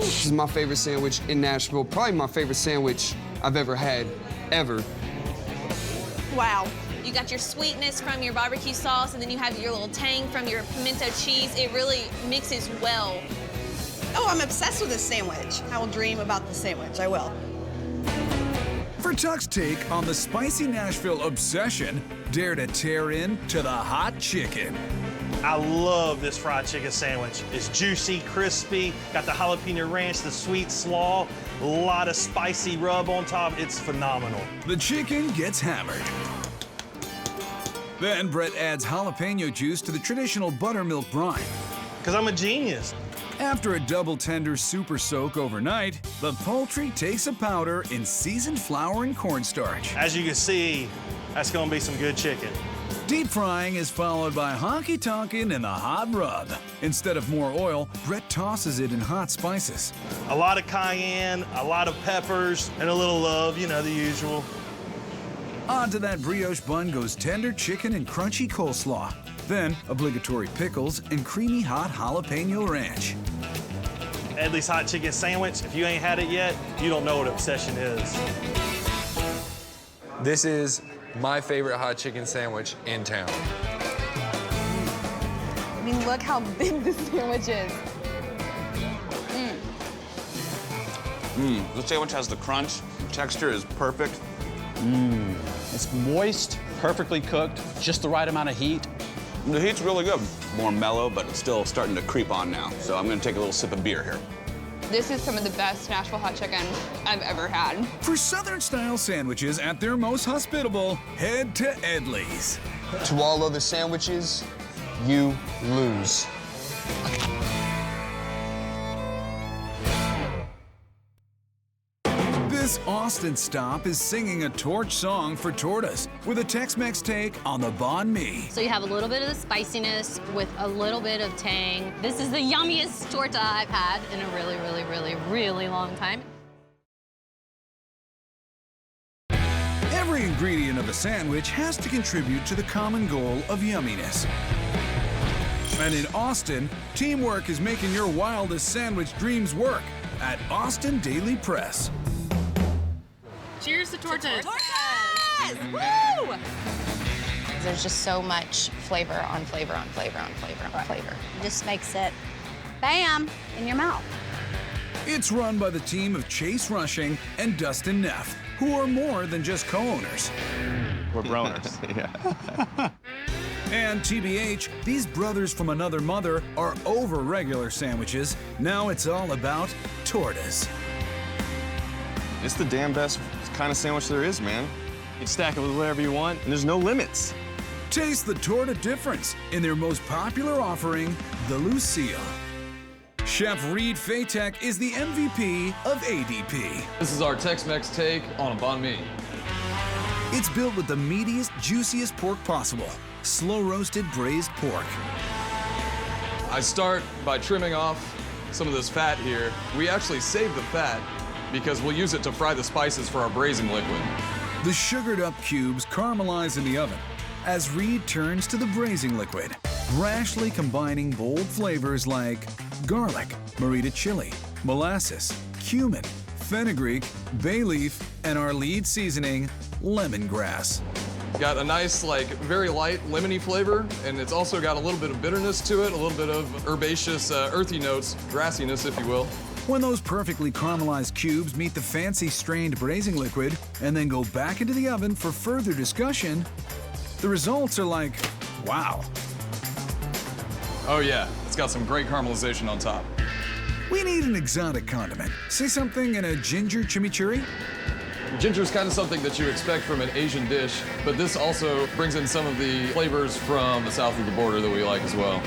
This is my favorite sandwich in Nashville. Probably my favorite sandwich I've ever had, ever. Wow. You got your sweetness from your barbecue sauce, and then you have your little tang from your pimento cheese. It really mixes well. Oh, I'm obsessed with this sandwich. I will dream about the sandwich, I will. For Tuck's take on the spicy Nashville obsession, dare to tear in to the hot chicken. I love this fried chicken sandwich. It's juicy, crispy, got the jalapeno ranch, the sweet slaw, a lot of spicy rub on top. It's phenomenal. The chicken gets hammered. Then Brett adds jalapeno juice to the traditional buttermilk brine. Because I'm a genius. After a double tender super soak overnight, the poultry takes a powder in seasoned flour and cornstarch. As you can see, that's gonna be some good chicken. Deep frying is followed by honky-tonkin' in the hot rub. Instead of more oil, Brett tosses it in hot spices. A lot of cayenne, a lot of peppers, and a little love, you know, the usual. Onto that brioche bun goes tender chicken and crunchy coleslaw. Then, obligatory pickles and creamy hot jalapeno ranch. Edley's hot chicken sandwich, if you ain't had it yet, you don't know what obsession is. This is my favorite hot chicken sandwich in town. I mean, look how big this sandwich is. The sandwich has the crunch. The texture is perfect. It's moist, perfectly cooked, just the right amount of heat. The heat's really good. More mellow, but it's still starting to creep on now. So I'm gonna take a little sip of beer here. This is some of the best Nashville hot chicken I've ever had. For Southern-style sandwiches at their most hospitable, head to Edley's. To all other sandwiches, you lose. This Austin stop is singing a torch song for tortas with a Tex-Mex take on the banh mi. So you have a little bit of the spiciness with a little bit of tang. This is the yummiest torta I've had in a really, really, really, really long time. Every ingredient of a sandwich has to contribute to the common goal of yumminess. And in Austin, teamwork is making your wildest sandwich dreams work at Austin Daily Press. Cheers to tortas. Woo! There's just so much flavor on flavor on flavor on flavor on flavor. It just makes it, bam, in your mouth. It's run by the team of Chase Rushing and Dustin Neff, who are more than just co-owners. We're broners. Yeah. And TBH, these brothers from another mother are over regular sandwiches. Now it's all about tortas. It's the damn best kind of sandwich there is, man. You stack it with whatever you want, and there's no limits. Taste the torta difference in their most popular offering, the Lucille. Chef Reed Fatek is the MVP of ADP. This is our Tex-Mex take on a banh mi. It's built with the meatiest, juiciest pork possible. Slow-roasted braised pork. I start by trimming off some of this fat here. We actually save the fat because we'll use it to fry the spices for our braising liquid. The sugared-up cubes caramelize in the oven as Reed turns to the braising liquid, brashly combining bold flavors like garlic, Morita chili, molasses, cumin, fenugreek, bay leaf, and our lead seasoning, lemongrass. Got a nice, very light lemony flavor, and it's also got a little bit of bitterness to it, a little bit of herbaceous, earthy notes, grassiness, if you will. When those perfectly caramelized cubes meet the fancy strained braising liquid and then go back into the oven for further discussion, the results are like, wow. Oh yeah, it's got some great caramelization on top. We need an exotic condiment. Say something in a ginger chimichurri? Ginger is kind of something that you expect from an Asian dish, but this also brings in some of the flavors from the south of the border that we like as well.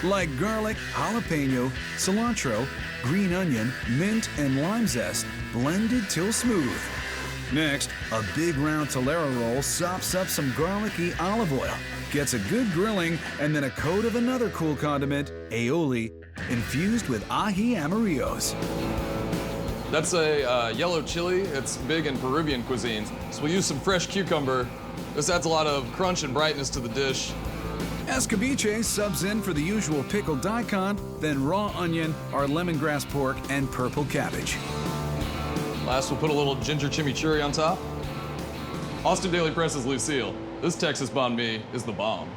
Like garlic, jalapeno, cilantro, green onion, mint, and lime zest, blended till smooth. Next, a big round Tolera roll sops up some garlicky olive oil, gets a good grilling, and then a coat of another cool condiment, aioli, infused with ají amarillos. That's a yellow chili. It's big in Peruvian cuisine. So we'll use some fresh cucumber. This adds a lot of crunch and brightness to the dish. Escabeche subs in for the usual pickled daikon, then raw onion, our lemongrass pork, and purple cabbage. Last, we'll put a little ginger chimichurri on top. Austin Daily Press's Lucille. This Texas banh mi is the bomb.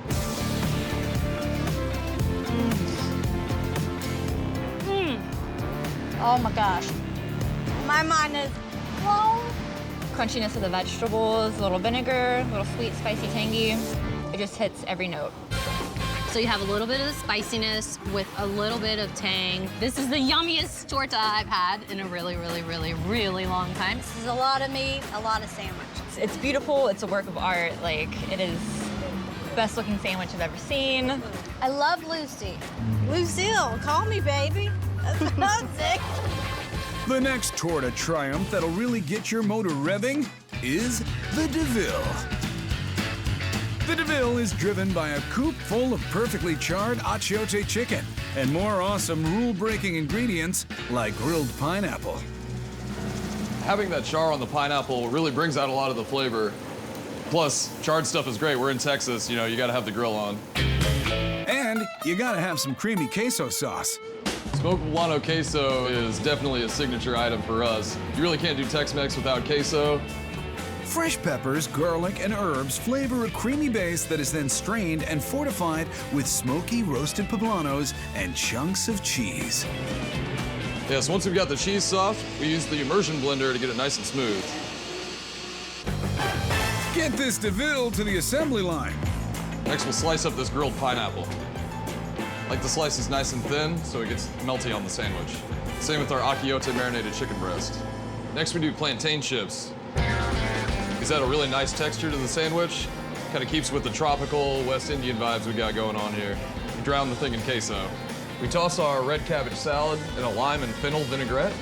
Oh my gosh. My mind is blown. Crunchiness of the vegetables, a little vinegar, a little sweet, spicy, tangy. It just hits every note. So you have a little bit of the spiciness with a little bit of tang. This is the yummiest torta I've had in a really, really, really, really long time. This is a lot of meat, a lot of sandwich. It's beautiful, it's a work of art. Like, it is best looking sandwich I've ever seen. I love Lucy. Lucille, call me, baby. That's sick. The next tour de triumph that'll really get your motor revving is the DeVille. The DeVille is driven by a coupe full of perfectly charred achiote chicken and more awesome rule-breaking ingredients like grilled pineapple. Having that char on the pineapple really brings out a lot of the flavor. Plus, charred stuff is great. We're in Texas, you know, you gotta have the grill on. And you gotta have some creamy queso sauce. Smoked poblano queso is definitely a signature item for us. You really can't do Tex-Mex without queso. Fresh peppers, garlic, and herbs flavor a creamy base that is then strained and fortified with smoky roasted poblanos and chunks of cheese. Yes, once we've got the cheese soft, we use the immersion blender to get it nice and smooth. Get this DeVille to the assembly line. Next, we'll slice up this grilled pineapple. Like the slices nice and thin, so it gets melty on the sandwich. Same with our achiote marinated chicken breast. Next, we do plantain chips. These add a really nice texture to the sandwich. Kind of keeps with the tropical West Indian vibes we got going on here. We drown the thing in queso. We toss our red cabbage salad in a lime and fennel vinaigrette.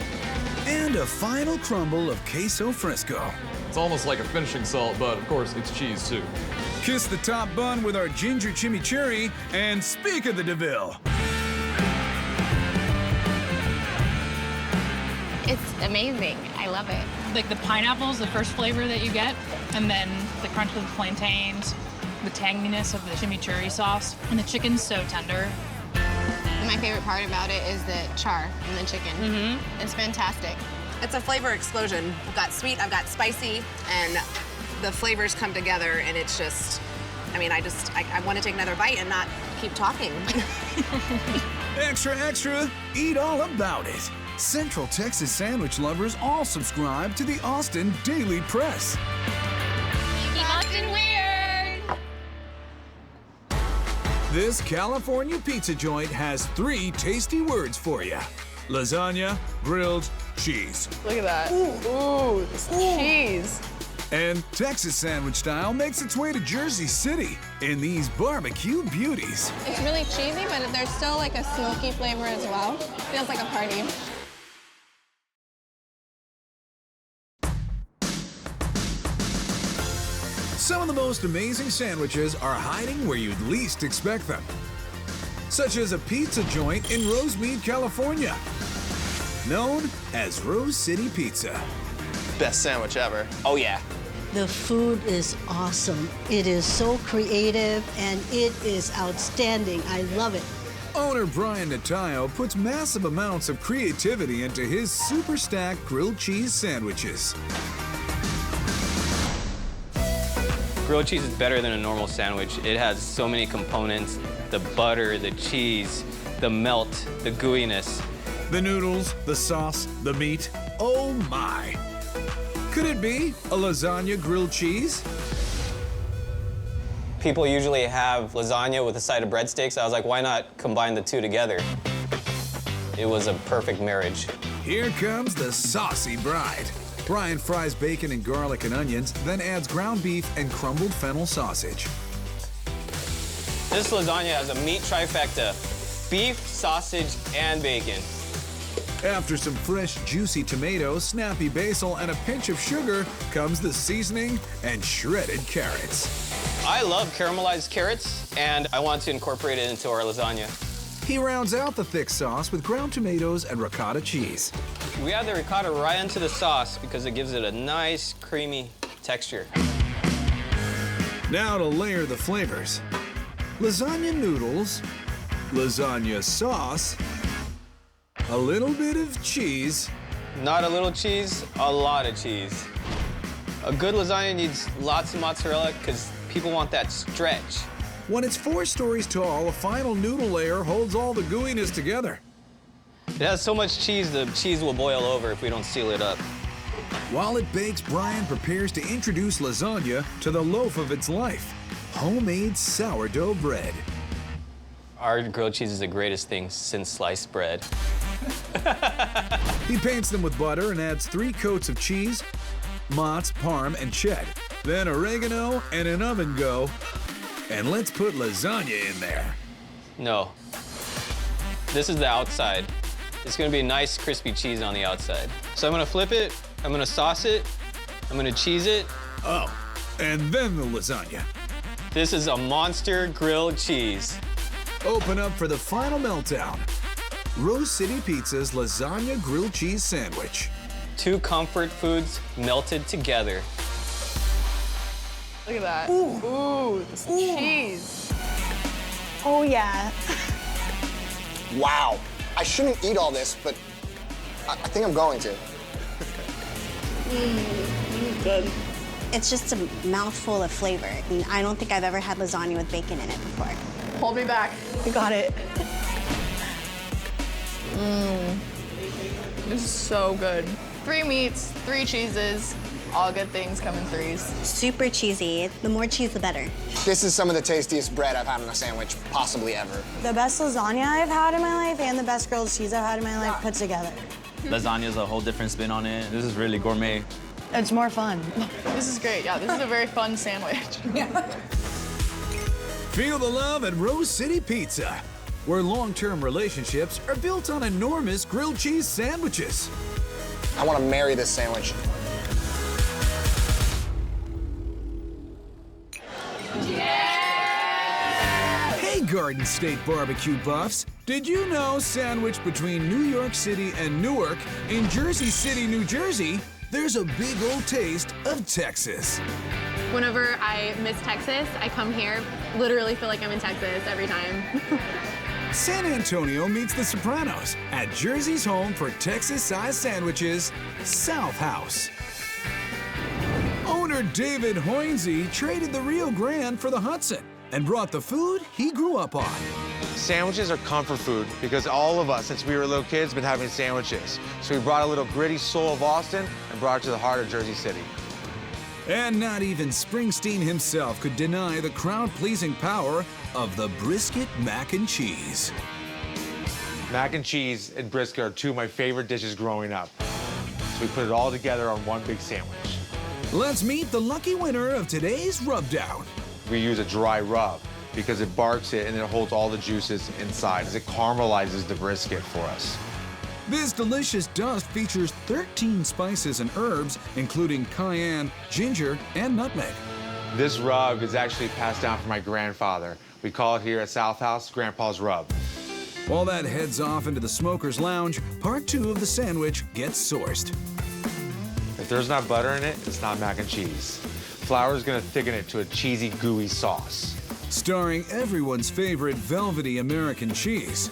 And a final crumble of queso fresco. It's almost like a finishing salt, but of course, it's cheese too. Kiss the top bun with our ginger chimichurri, and speak of the DeVille. It's amazing. I love it. Like the pineapple's the first flavor that you get, and then the crunch of the plantains, the tanginess of the chimichurri sauce, and the chicken's so tender. My favorite part about it is the char and the chicken. It's fantastic. It's a flavor explosion. I've got sweet, I've got spicy, and the flavors come together, and it's just, I mean, I want to take another bite and not keep talking. Extra, extra, eat all about it. Central Texas sandwich lovers all subscribe to the Austin Daily Press. Austin weird. This California pizza joint has 3 tasty words for you. Lasagna, grilled, cheese. Look at that. Ooh, this cheese. And Texas sandwich style makes its way to Jersey City in these barbecue beauties. It's really cheesy, but there's still like a smoky flavor as well. Feels like a party. Some of the most amazing sandwiches are hiding where you'd least expect them. Such as a pizza joint in Rosemead, California, known as Rose City Pizza. Best sandwich ever. Oh, yeah. The food is awesome. It is so creative and it is outstanding. I love it. Owner Brian Natayo puts massive amounts of creativity into his super stacked grilled cheese sandwiches. Grilled cheese is better than a normal sandwich. It has so many components: the butter, the cheese, the melt, the gooiness. The noodles, the sauce, the meat. Oh my! Could it be a lasagna grilled cheese? People usually have lasagna with a side of breadsticks. I was like, why not combine the two together? It was a perfect marriage. Here comes the saucy bride. Brian fries bacon and garlic and onions, then adds ground beef and crumbled fennel sausage. This lasagna has a meat trifecta: beef, sausage, and bacon. After some fresh, juicy tomatoes, snappy basil, and a pinch of sugar, comes the seasoning and shredded carrots. I love caramelized carrots, and I want to incorporate it into our lasagna. He rounds out the thick sauce with ground tomatoes and ricotta cheese. We add the ricotta right into the sauce because it gives it a nice, creamy texture. Now to layer the flavors. Lasagna noodles, lasagna sauce, a little bit of cheese. Not a little cheese, a lot of cheese. A good lasagna needs lots of mozzarella because people want that stretch. When it's 4 stories tall, a final noodle layer holds all the gooiness together. It has so much cheese, the cheese will boil over if we don't seal it up. While it bakes, Brian prepares to introduce lasagna to the loaf of its life, homemade sourdough bread. Our grilled cheese is the greatest thing since sliced bread. He paints them with butter and adds 3 coats of cheese, mozz, parm, and ched. Then oregano and an oven go. And let's put lasagna in there. No. This is the outside. It's gonna be a nice crispy cheese on the outside. So I'm gonna flip it, I'm gonna sauce it, I'm gonna cheese it. Oh, and then the lasagna. This is a monster grilled cheese. Open up for the final meltdown. Rose City Pizza's lasagna grilled cheese sandwich. 2 comfort foods melted together. Look at that. Ooh, this cheese. Oh, yeah. Wow. I shouldn't eat all this, but I think I'm going to. Good. It's just a mouthful of flavor. I mean, I don't think I've ever had lasagna with bacon in it before. Hold me back. You got it. This is so good. 3 meats, 3 cheeses, all good things come in 3s. Super cheesy. The more cheese, the better. This is some of the tastiest bread I've had on a sandwich, possibly ever. The best lasagna I've had in my life and the best grilled cheese I've had in my life put together. Lasagna's a whole different spin on it. This is really gourmet. It's more fun. This is great. Yeah, this is a very fun sandwich. Feel the love at Rose City Pizza, where long-term relationships are built on enormous grilled cheese sandwiches. I want to marry this sandwich. Hey, Garden State barbecue buffs. Did you know, sandwiched between New York City and Newark, in Jersey City, New Jersey, there's a big old taste of Texas. Whenever I miss Texas, I come here, literally feel like I'm in Texas every time. San Antonio meets the Sopranos at Jersey's home for Texas-sized sandwiches, South House. Owner David Hoynesy traded the Rio Grande for the Hudson and brought the food he grew up on. Sandwiches are comfort food because all of us, since we were little kids, been having sandwiches. So we brought a little gritty soul of Austin and brought it to the heart of Jersey City. And not even Springsteen himself could deny the crowd-pleasing power of the brisket mac and cheese. Mac and cheese and brisket are 2 of my favorite dishes growing up. So we put it all together on one big sandwich. Let's meet the lucky winner of today's rub down. We use a dry rub because it barks it and it holds all the juices inside as it caramelizes the brisket for us. This delicious dust features 13 spices and herbs, including cayenne, ginger, and nutmeg. This rub is actually passed down from my grandfather. We call it here at South House, Grandpa's Rub. While that heads off into the smoker's lounge, part 2 of the sandwich gets sourced. If there's not butter in it, it's not mac and cheese. Flour is gonna thicken it to a cheesy, gooey sauce. Starring everyone's favorite velvety American cheese.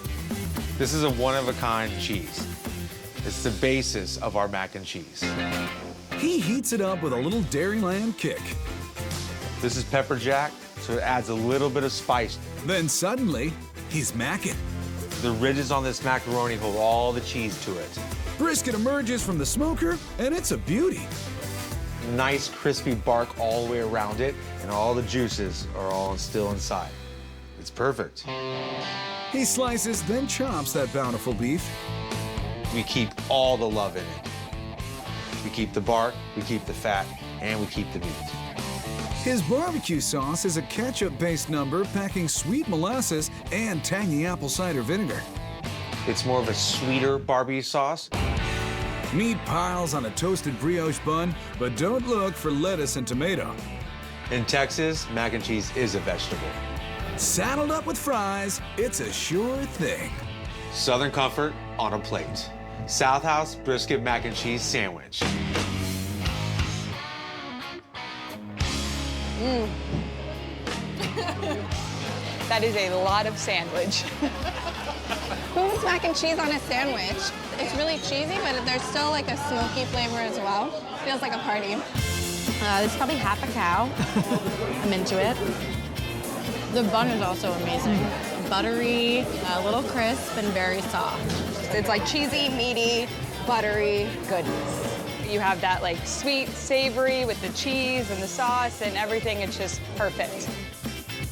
This is a one-of-a-kind cheese. It's the basis of our mac and cheese. He heats it up with a little Dairyland kick. This is pepper jack, so it adds a little bit of spice. Then suddenly, he's macking. The ridges on this macaroni hold all the cheese to it. Brisket emerges from the smoker, and it's a beauty. Nice crispy bark all the way around it, and all the juices are all still inside. It's perfect. He slices, then chops that bountiful beef. We keep all the love in it. We keep the bark, we keep the fat, and we keep the meat. His barbecue sauce is a ketchup-based number packing sweet molasses and tangy apple cider vinegar. It's more of a sweeter barbecue sauce. Meat piles on a toasted brioche bun, but don't look for lettuce and tomato. In Texas, mac and cheese is a vegetable. Saddled up with fries, it's a sure thing. Southern comfort on a plate. South House brisket mac and cheese sandwich. That is a lot of sandwich. Who puts mac and cheese on a sandwich? It's really cheesy, but there's still like a smoky flavor as well. Feels like a party. This is probably half a cow. I'm into it. The bun is also amazing. Buttery, a little crisp, and very soft. It's like cheesy, meaty, buttery goodness. You have that like sweet, savory with the cheese and the sauce and everything. It's just perfect.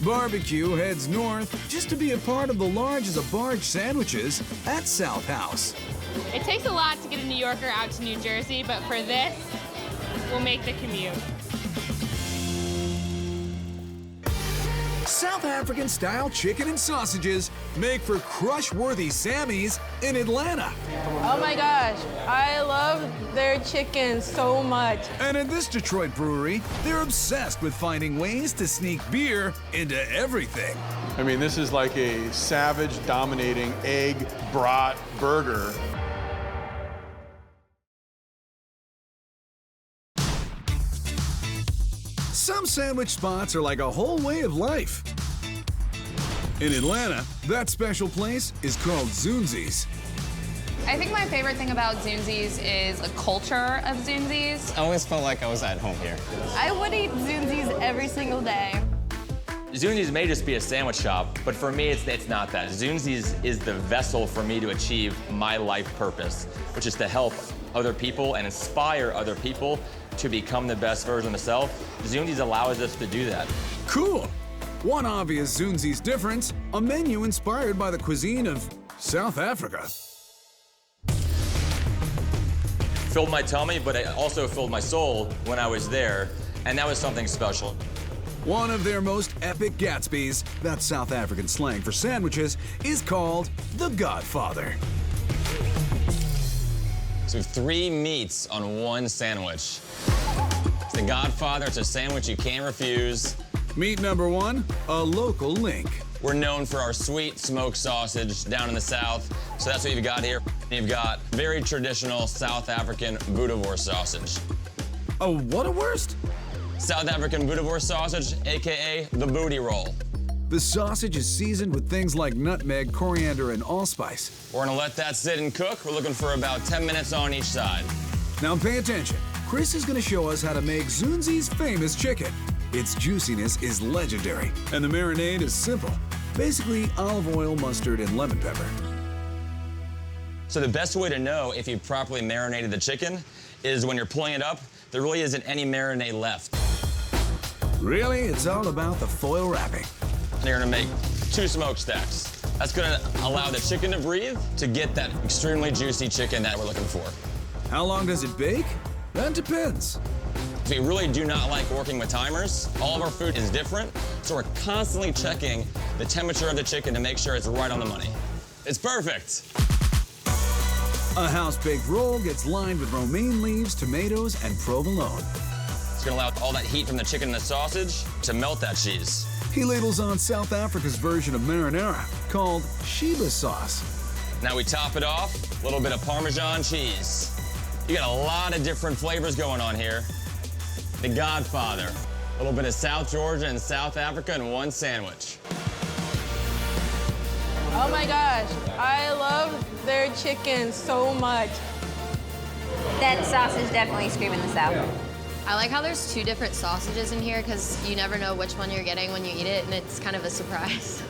Barbecue heads north just to be a part of the large as a barge sandwiches at South House. It takes a lot to get a New Yorker out to New Jersey, but for this, we'll make the commute. South African-style chicken and sausages make for crush-worthy Sammys in Atlanta. Oh my gosh, I love their chicken so much. And at this Detroit brewery, they're obsessed with finding ways to sneak beer into everything. I mean, this is like a savage, dominating egg brat burger. Some sandwich spots are like a whole way of life. In Atlanta, that special place is called Zunzi's. I think my favorite thing about Zunzi's is the culture of Zunzi's. I always felt like I was at home here. I would eat Zunzi's every single day. Zunzi's may just be a sandwich shop, but for me, it's not that. Zunzi's is the vessel for me to achieve my life purpose, which is to help other people and inspire other people to become the best version of themselves. Zunzi's allows us to do that. Cool. One obvious Zunzi's difference, a menu inspired by the cuisine of South Africa. Filled my tummy, but it also filled my soul when I was there, and that was something special. One of their most epic Gatsbys, that's South African slang for sandwiches, is called the Godfather. So 3 meats on one sandwich. It's the Godfather. It's a sandwich you can't refuse. Meat number 1, a local link. We're known for our sweet smoked sausage down in the South, so that's what you've got here. You've got very traditional South African boerewors sausage. Oh, what a wurst? South African boerewors sausage, AKA the booty roll. The sausage is seasoned with things like nutmeg, coriander, and allspice. We're gonna let that sit and cook. We're looking for about 10 minutes on each side. Now pay attention. Chris is gonna show us how to make Zunzi's famous chicken. Its juiciness is legendary, and the marinade is simple. Basically, olive oil, mustard, and lemon pepper. So the best way to know if you've properly marinated the chicken is when you're pulling it up, there really isn't any marinade left. Really, it's all about the foil wrapping. And you're gonna make 2 smokestacks. That's gonna allow the chicken to breathe to get that extremely juicy chicken that we're looking for. How long does it bake? That depends. We really do not like working with timers. All of our food is different, so we're constantly checking the temperature of the chicken to make sure it's right on the money. It's perfect. A house-baked roll gets lined with romaine leaves, tomatoes, and provolone. It's gonna allow all that heat from the chicken and the sausage to melt that cheese. He ladles on South Africa's version of marinara, called Sheba sauce. Now we top it off, a little bit of Parmesan cheese. You got a lot of different flavors going on here. The Godfather, a little bit of South Georgia and South Africa in one sandwich. Oh my gosh, I love their chicken so much. That sausage definitely screaming the South. I like how there's 2 different sausages in here because you never know which one you're getting when you eat it, and it's kind of a surprise.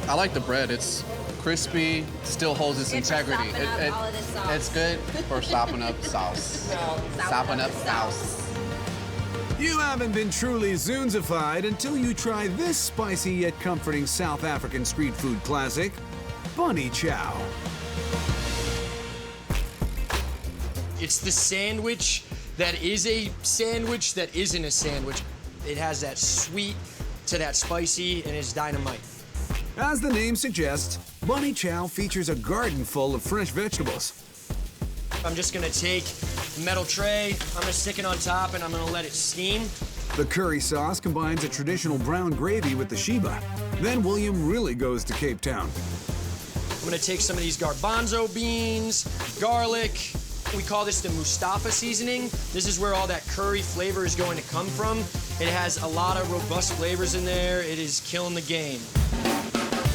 I like the bread. It's crispy, still holds its integrity. It's good for sopping up sauce. Sopping up sauce. You haven't been truly Zunzified until you try this spicy yet comforting South African street food classic, bunny chow. It's the sandwich that is a sandwich that isn't a sandwich. It has that sweet to that spicy and it's dynamite. As the name suggests, bunny chow features a garden full of fresh vegetables. I'm just gonna take the metal tray, I'm gonna stick it on top and I'm gonna let it steam. The curry sauce combines a traditional brown gravy with the Sheba. Then William really goes to Cape Town. I'm gonna take some of these garbanzo beans, garlic. We call this the Mustafa seasoning. This is where all that curry flavor is going to come from. It has a lot of robust flavors in there. It is killing the game.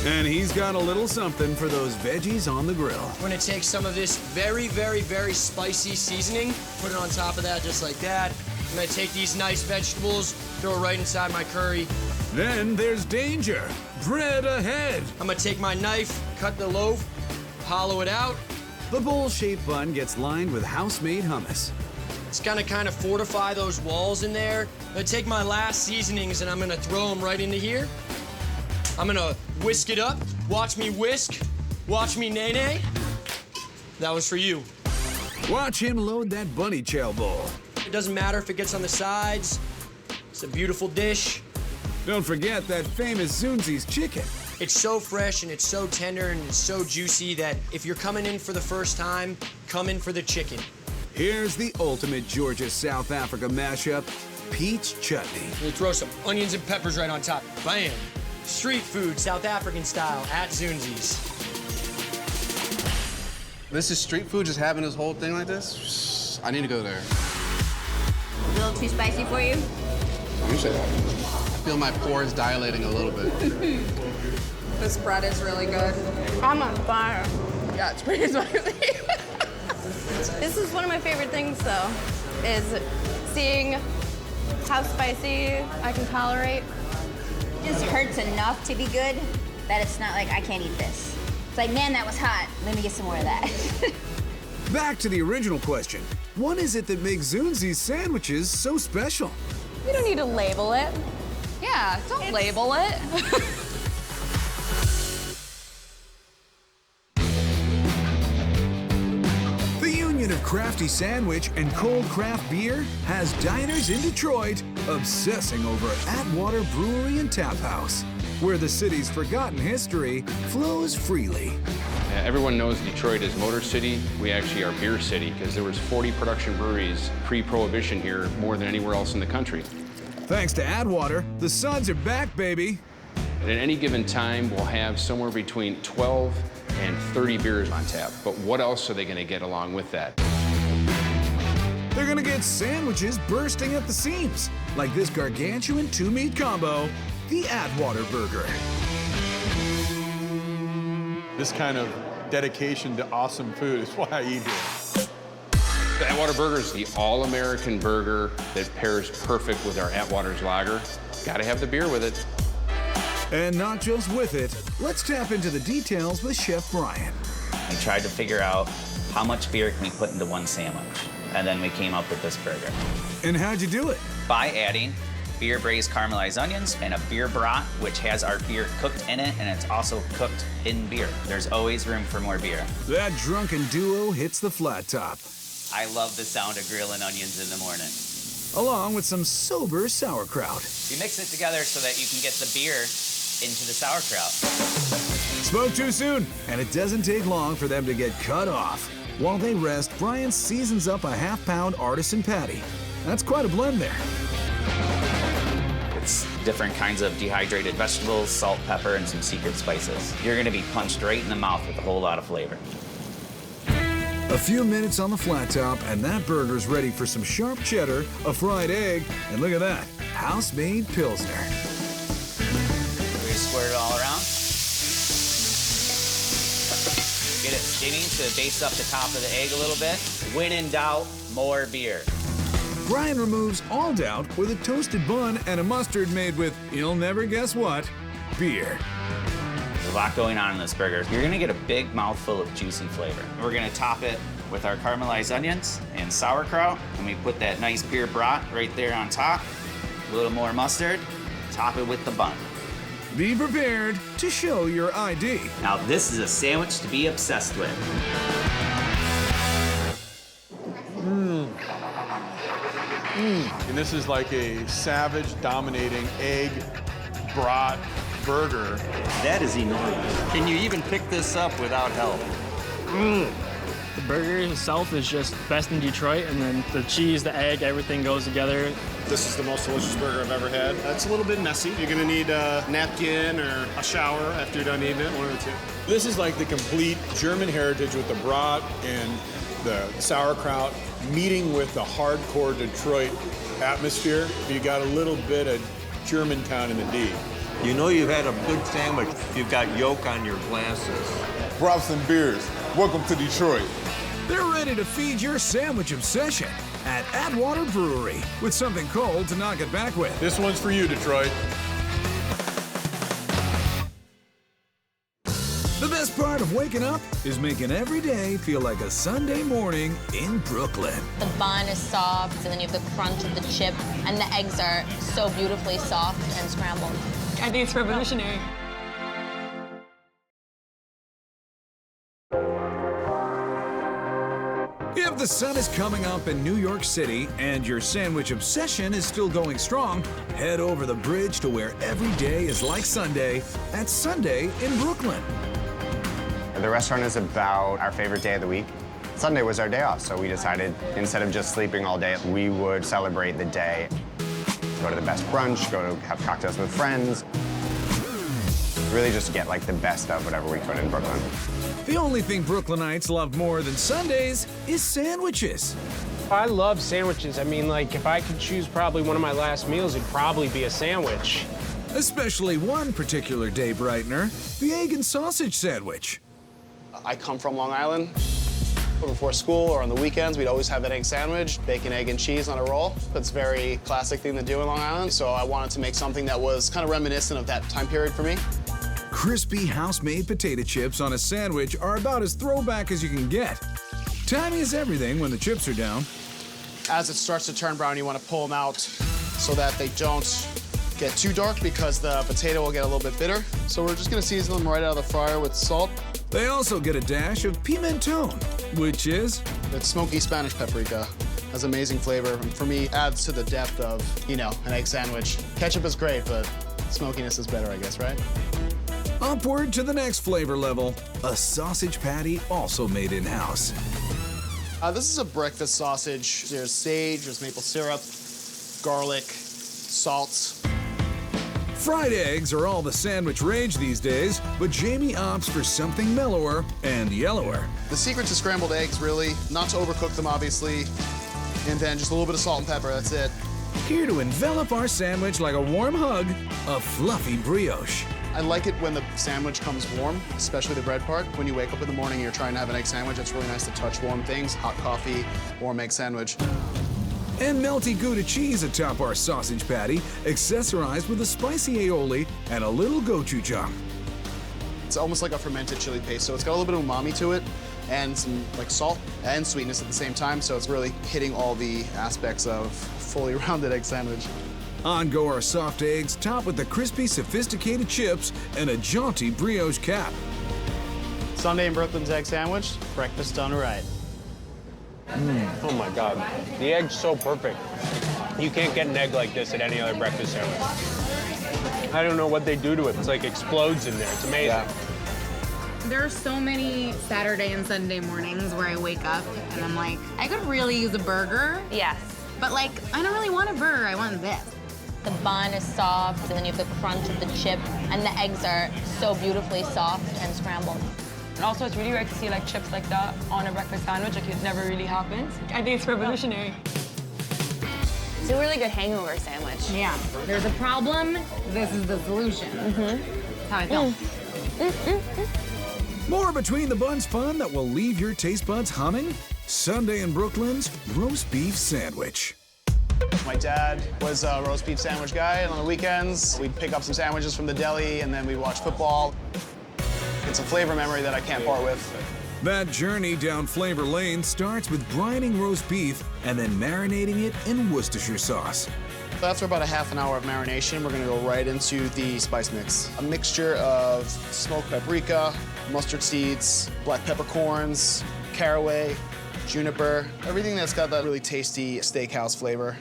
And he's got a little something for those veggies on the grill. I'm gonna take some of this very, very, very spicy seasoning, put it on top of that just like that. I'm gonna take these nice vegetables, throw it right inside my curry. Then there's danger. Bread ahead. I'm gonna take my knife, cut the loaf, hollow it out. The bowl-shaped bun gets lined with house-made hummus. It's gonna kind of fortify those walls in there. I'm gonna take my last seasonings and I'm gonna throw them right into here. I'm gonna whisk it up. Watch me whisk. Watch me nay-nay. That was for you. Watch him load that bunny chow bowl. It doesn't matter if it gets on the sides. It's a beautiful dish. Don't forget that famous Zunzi's chicken. It's so fresh and it's so tender and it's so juicy that if you're coming in for the first time, come in for the chicken. Here's the ultimate Georgia-South Africa mashup, peach chutney. We'll throw some onions and peppers right on top. Bam! Street food, South African style, at Zunzi's. This is street food, just having this whole thing like this? I need to go there. A little too spicy for you? You say that. I feel my pores dilating a little bit. This bread is really good. I'm on fire. Yeah, it's pretty spicy. This is one of my favorite things, though, is seeing how spicy I can tolerate. It just hurts enough to be good that it's not like I can't eat this. It's like, man, that was hot. Let me get some more of that. Back to the original question. What is it that makes Zunzi's sandwiches so special? You don't need to label it. Yeah, don't label it. The union of crafty sandwich and cold craft beer has diners in Detroit obsessing over Atwater Brewery and Tap House, where the city's forgotten history flows freely. Everyone knows Detroit is Motor City. We actually are Beer City because there was 40 production breweries pre-Prohibition here, more than anywhere else in the country. Thanks to Atwater, the Suns are back, baby. And at any given time, we'll have somewhere between 12 and 30 beers on tap. But what else are they going to get along with that? They're going to get sandwiches bursting at the seams, like this gargantuan two-meat combo, the Atwater Burger. This kind of dedication to awesome food is why I eat here. The Atwater Burger is the all-American burger that pairs perfect with our Atwater's lager. Gotta have the beer with it. And not just with it, let's tap into the details with Chef Brian. We tried to figure out how much beer can we put into one sandwich, and then we came up with this burger. And how'd you do it? By adding beer braised caramelized onions and a beer brat, which has our beer cooked in it, and it's also cooked in beer. There's always room for more beer. That drunken duo hits the flat top. I love the sound of grilling onions in the morning. Along with some sober sauerkraut. You mix it together so that you can get the beer into the sauerkraut. Spoke too soon, and it doesn't take long for them to get cut off. While they rest, Brian seasons up a half-pound artisan patty. That's quite a blend there. It's different kinds of dehydrated vegetables, salt, pepper, and some secret spices. You're gonna be punched right in the mouth with a whole lot of flavor. A few minutes on the flat top, and that burger's ready for some sharp cheddar, a fried egg, and look at that, house-made Pilsner. We squirt it all around. Get it steaming to baste up the top of the egg a little bit. When in doubt, more beer. Brian removes all doubt with a toasted bun and a mustard made with, you'll never guess what, beer. There's a lot going on in this burger. You're gonna get a big mouthful of juicy flavor. We're gonna top it with our caramelized onions and sauerkraut, and we put that nice beer brat right there on top. A little more mustard, top it with the bun. Be prepared to show your ID. Now this is a sandwich to be obsessed with. And this is like a savage, dominating egg brat burger. That is enormous. Can you even pick this up without help? The burger itself is just best in Detroit, and then the cheese, the egg, everything goes together. This is the most delicious burger I've ever had. It's a little bit messy. You're gonna need a napkin or a shower after you're done eating it, one of the two. This is like the complete German heritage with the brat and the sauerkraut meeting with the hardcore Detroit atmosphere. You got a little bit of Germantown in the D. You know you've had a good sandwich if you've got yolk on your glasses. Broths and beers, welcome to Detroit. They're ready to feed your sandwich obsession at Atwater Brewery with something cold to knock it back with. This one's for you, Detroit. The best part of waking up is making every day feel like a Sunday morning in Brooklyn. The bun is soft, and then you have the crunch of the chip, and the eggs are so beautifully soft and scrambled. I think it's revolutionary. If If the sun is coming up in New York City and your sandwich obsession is still going strong, head over the bridge to where every day is like Sunday at Sunday in Brooklyn. The restaurant is about our favorite day of the week. Sunday was our day off, so we decided instead of just sleeping all day, we would celebrate the day. Go to the best brunch, go to have cocktails with friends. Really just get like the best of whatever we could in Brooklyn. The only thing Brooklynites love more than Sundays is sandwiches. I love sandwiches. I mean, like, if I could choose probably one of my last meals, it'd probably be a sandwich. Especially one particular day brightener, the egg and sausage sandwich. I come from Long Island. Before school or on the weekends, we'd always have an egg sandwich, bacon, egg, and cheese on a roll. That's a very classic thing to do in Long Island, so I wanted to make something that was kind of reminiscent of that time period for me. Crispy house-made potato chips on a sandwich are about as throwback as you can get. Timing is everything when the chips are down. As it starts to turn brown, you want to pull them out so that they don't get too dark because the potato will get a little bit bitter. So we're just going to season them right out of the fryer with salt. They also get a dash of pimentón, which is? It's smoky Spanish paprika. Has amazing flavor. And for me, adds to the depth of, you know, an egg sandwich. Ketchup is great, but smokiness is better, I guess, right? Upward to the next flavor level, a sausage patty also made in-house. This is a breakfast sausage. There's sage, there's maple syrup, garlic, salt. Fried eggs are all the sandwich rage these days, but Jamie opts for something mellower and yellower. The secret to scrambled eggs, really, not to overcook them, obviously, and then just a little bit of salt and pepper, that's it. Here to envelop our sandwich like a warm hug, a fluffy brioche. I like it when the sandwich comes warm, especially the bread part. When you wake up in the morning and you're trying to have an egg sandwich, it's really nice to touch warm things, hot coffee, warm egg sandwich. And melty Gouda cheese atop our sausage patty, accessorized with a spicy aioli and a little gochujang. It's almost like a fermented chili paste, so it's got a little bit of umami to it and some like salt and sweetness at the same time, so it's really hitting all the aspects of fully rounded egg sandwich. On go our soft eggs, topped with the crispy, sophisticated chips and a jaunty brioche cap. Sunday in Brooklyn's egg sandwich, breakfast done right. Oh my God, the egg's so perfect. You can't get an egg like this at any other breakfast sandwich. I don't know what they do to it. It's like explodes in there. It's amazing. Yeah. There are so many Saturday and Sunday mornings where I wake up and I'm like, I could really use a burger. Yes. But like, I don't really want a burger, I want this. The bun is soft, and then you have the crunch of the chip, and the eggs are so beautifully soft and scrambled. And also, it's really rare to see like chips like that on a breakfast sandwich. Like, it never really happens. I think it's revolutionary. It's a really good hangover sandwich. Yeah. There's a problem, this is the solution. Mm-hmm. How I felt. More between the buns fun that will leave your taste buds humming? Sunday in Brooklyn's roast beef sandwich. My dad was a roast beef sandwich guy, and on the weekends, we'd pick up some sandwiches from the deli, and then we'd watch football. It's a flavor memory that I can't part with. That journey down flavor lane starts with brining roast beef and then marinating it in Worcestershire sauce. So after about a half an hour of marination, we're gonna go right into the spice mix. A mixture of smoked paprika, mustard seeds, black peppercorns, caraway, juniper, everything that's got that really tasty steakhouse flavor.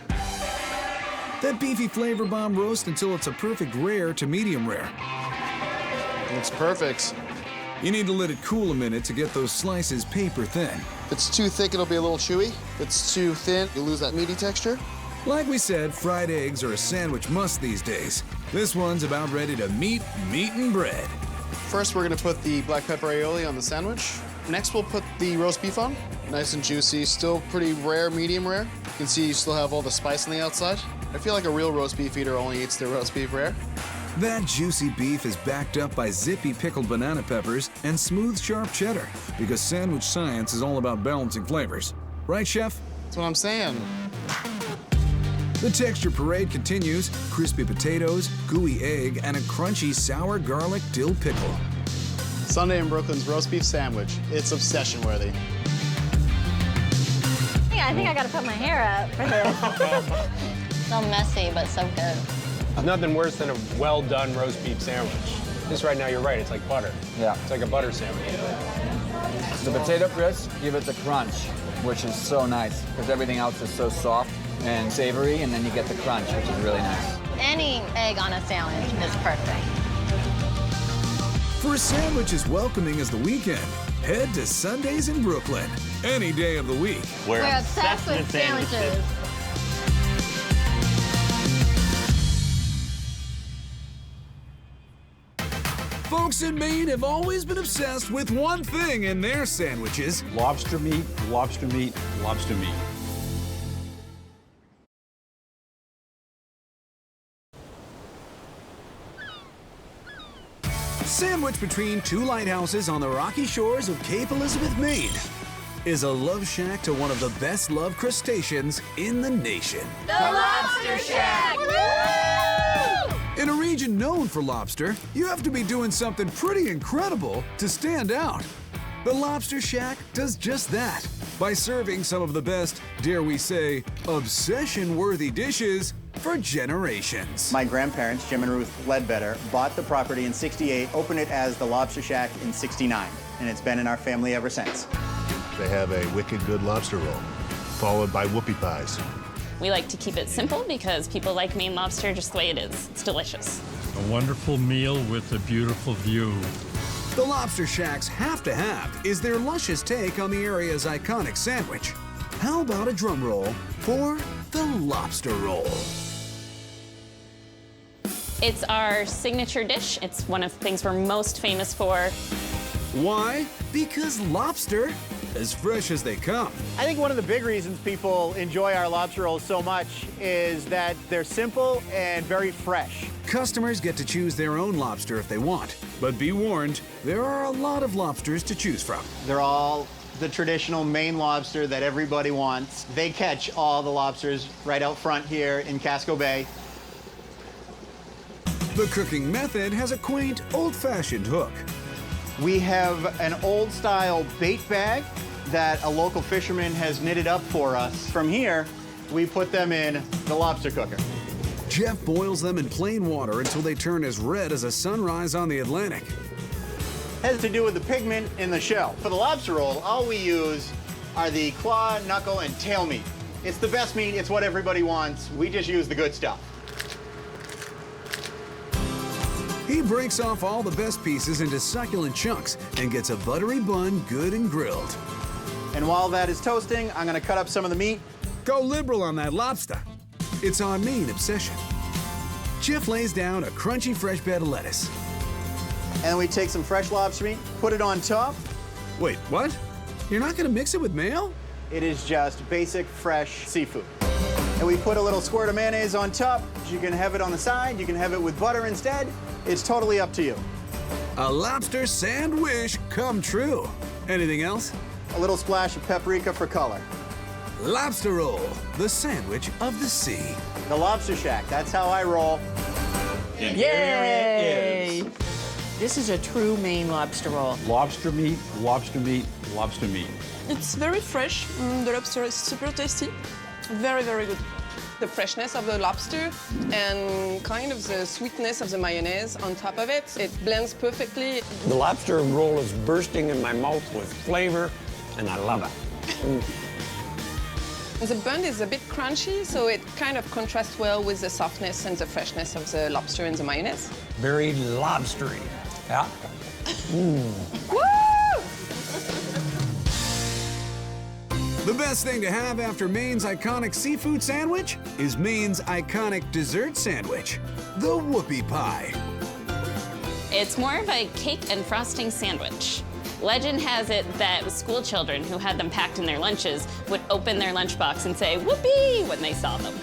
That beefy flavor bomb roast until it's a perfect rare to medium rare. It's perfect. You need to let it cool a minute to get those slices paper thin. If it's too thick, it'll be a little chewy. If it's too thin, you'll lose that meaty texture. Like we said, fried eggs are a sandwich must these days. This one's about ready to meet meat and bread. First, we're gonna put the black pepper aioli on the sandwich. Next, we'll put the roast beef on. Nice and juicy, still pretty rare, medium rare. You can see you still have all the spice on the outside. I feel like a real roast beef eater only eats their roast beef rare. That juicy beef is backed up by zippy pickled banana peppers and smooth, sharp cheddar, because sandwich science is all about balancing flavors. Right, Chef? That's what I'm saying. The texture parade continues, crispy potatoes, gooey egg, and a crunchy sour garlic dill pickle. Sunday in Brooklyn's roast beef sandwich. It's obsession worthy. Yeah, I think I gotta put my hair up for this. So messy, but so good. Nothing worse than a well-done roast beef sandwich. This right now, you're right, it's like butter. Yeah. It's like a butter sandwich. The potato crisps give it the crunch, which is so nice because everything else is so soft and savory, and then you get the crunch, which is really nice. Any egg on a sandwich is perfect. For a sandwich as welcoming as the weekend, head to Sundays in Brooklyn. Any day of the week. We're obsessed with sandwiches. Folks in Maine have always been obsessed with one thing in their sandwiches. Lobster meat, lobster meat, lobster meat. Sandwiched between two lighthouses on the rocky shores of Cape Elizabeth, Maine, is a love shack to one of the best loved crustaceans in the nation. The Lobster Shack! Woo! In a region known for lobster, you have to be doing something pretty incredible to stand out. The Lobster Shack does just that by serving some of the best, dare we say, obsession-worthy dishes for generations. My grandparents, Jim and Ruth Ledbetter, bought the property in '68, opened it as the Lobster Shack in '69, and it's been in our family ever since. They have a wicked good lobster roll, followed by whoopie pies. We like to keep it simple because people like Maine lobster just the way it is. It's delicious. A wonderful meal with a beautiful view. The Lobster Shack's have to have is their luscious take on the area's iconic sandwich. How about a drum roll for the lobster roll? It's our signature dish. It's one of the things we're most famous for. Why? Because lobster, as fresh as they come. I think one of the big reasons people enjoy our lobster rolls so much is that they're simple and very fresh. Customers get to choose their own lobster if they want, but be warned, there are a lot of lobsters to choose from. They're all the traditional Maine lobster that everybody wants. They catch all the lobsters right out front here in Casco Bay. The cooking method has a quaint, old-fashioned hook. We have an old-style bait bag that a local fisherman has knitted up for us. From here, we put them in the lobster cooker. Jeff boils them in plain water until they turn as red as a sunrise on the Atlantic. Has to do with the pigment in the shell. For the lobster roll, all we use are the claw, knuckle, and tail meat. It's the best meat, it's what everybody wants. We just use the good stuff. He breaks off all the best pieces into succulent chunks and gets a buttery bun good and grilled. And while that is toasting, I'm gonna cut up some of the meat. Go liberal on that lobster. It's our Maine obsession. Jeff lays down a crunchy fresh bed of lettuce. And then we take some fresh lobster meat, put it on top. Wait, what? You're not gonna mix it with mayo? It is just basic, fresh seafood. And we put a little squirt of mayonnaise on top. You can have it on the side, you can have it with butter instead. It's totally up to you. A lobster sandwich come true. Anything else? A little splash of paprika for color. Lobster roll, the sandwich of the sea. The Lobster Shack, that's how I roll. And here it Yay! is. This is a true Maine lobster roll. Lobster meat, lobster meat, lobster meat. It's very fresh. The lobster is super tasty. Very, very good. The freshness of the lobster and kind of the sweetness of the mayonnaise on top of it. It blends perfectly. The lobster roll is bursting in my mouth with flavor, and I love it. The bun is a bit crunchy, so it kind of contrasts well with the softness and the freshness of the lobster and the mayonnaise. Very lobstery. Yeah. Woo! The best thing to have after Maine's iconic seafood sandwich is Maine's iconic dessert sandwich, the whoopie pie. It's more of a cake and frosting sandwich. Legend has it that school children who had them packed in their lunches would open their lunchbox and say, "Whoopee," when they saw them.